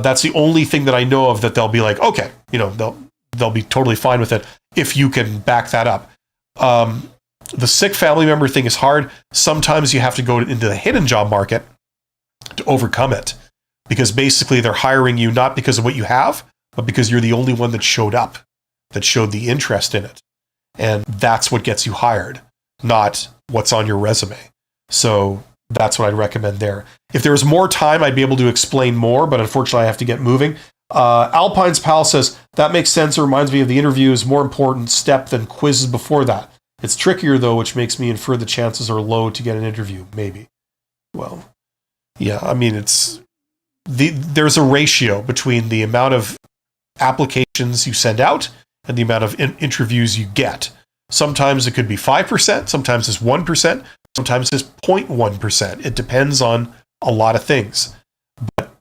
That's the only thing that I know of that they'll be like, okay, they'll be totally fine with it if you can back that up. The sick family member thing is hard. Sometimes you have to go into the hidden job market to overcome it, because basically they're hiring you not because of what you have, but because you're the only one that showed up, that showed the interest in it. And that's what gets you hired, not what's on your resume. So that's what I'd recommend there. If there was more time, I'd be able to explain more, but unfortunately I have to get moving. Alpine's Pal says, that makes sense. It reminds me of the interview is more important step than quizzes before that. It's trickier though, which makes me infer the chances are low to get an interview, maybe. Well, yeah, I mean, there's a ratio between the amount of applications you send out and the amount of interviews you get. Sometimes it could be 5%, sometimes it's 1%, sometimes it's 0.1%. It depends on a lot of things. But,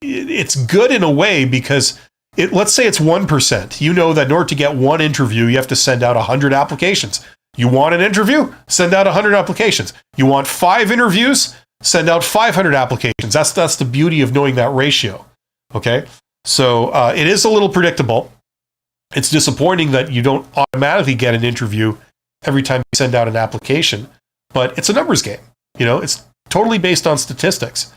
it's good in a way because let's say it's 1%. You know that in order to get one interview, you have to send out 100 applications. You want an interview? Send out 100 applications. You want 5 interviews? Send out 500 applications. That's the beauty of knowing that ratio. Okay? So it is a little predictable. It's disappointing that you don't automatically get an interview every time you send out an application, but it's a numbers game. It's totally based on statistics.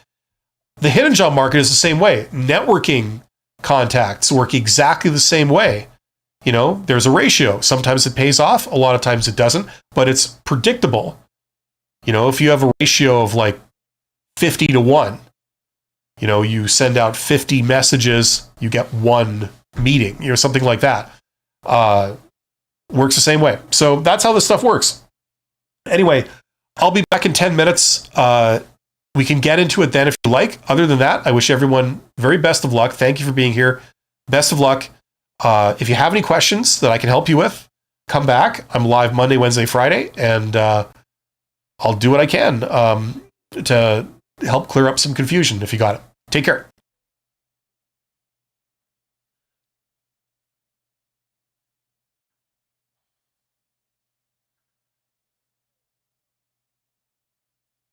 The hidden job market is the same way. Networking contacts work exactly the same way. There's a ratio. Sometimes it pays off, a lot of times it doesn't, but it's predictable. If you have a ratio of like 50 to 1, you send out 50 messages, you get 1 meeting, something like that. Works the same way. So that's how this stuff works. Anyway, I'll be back in 10 minutes. We can get into it then if you like. Other than that, I wish everyone very best of luck. Thank you for being here. Best of luck. If you have any questions that I can help you with, come back. I'm live Monday, Wednesday, Friday, and I'll do what I can to help clear up some confusion if you got it. Take care.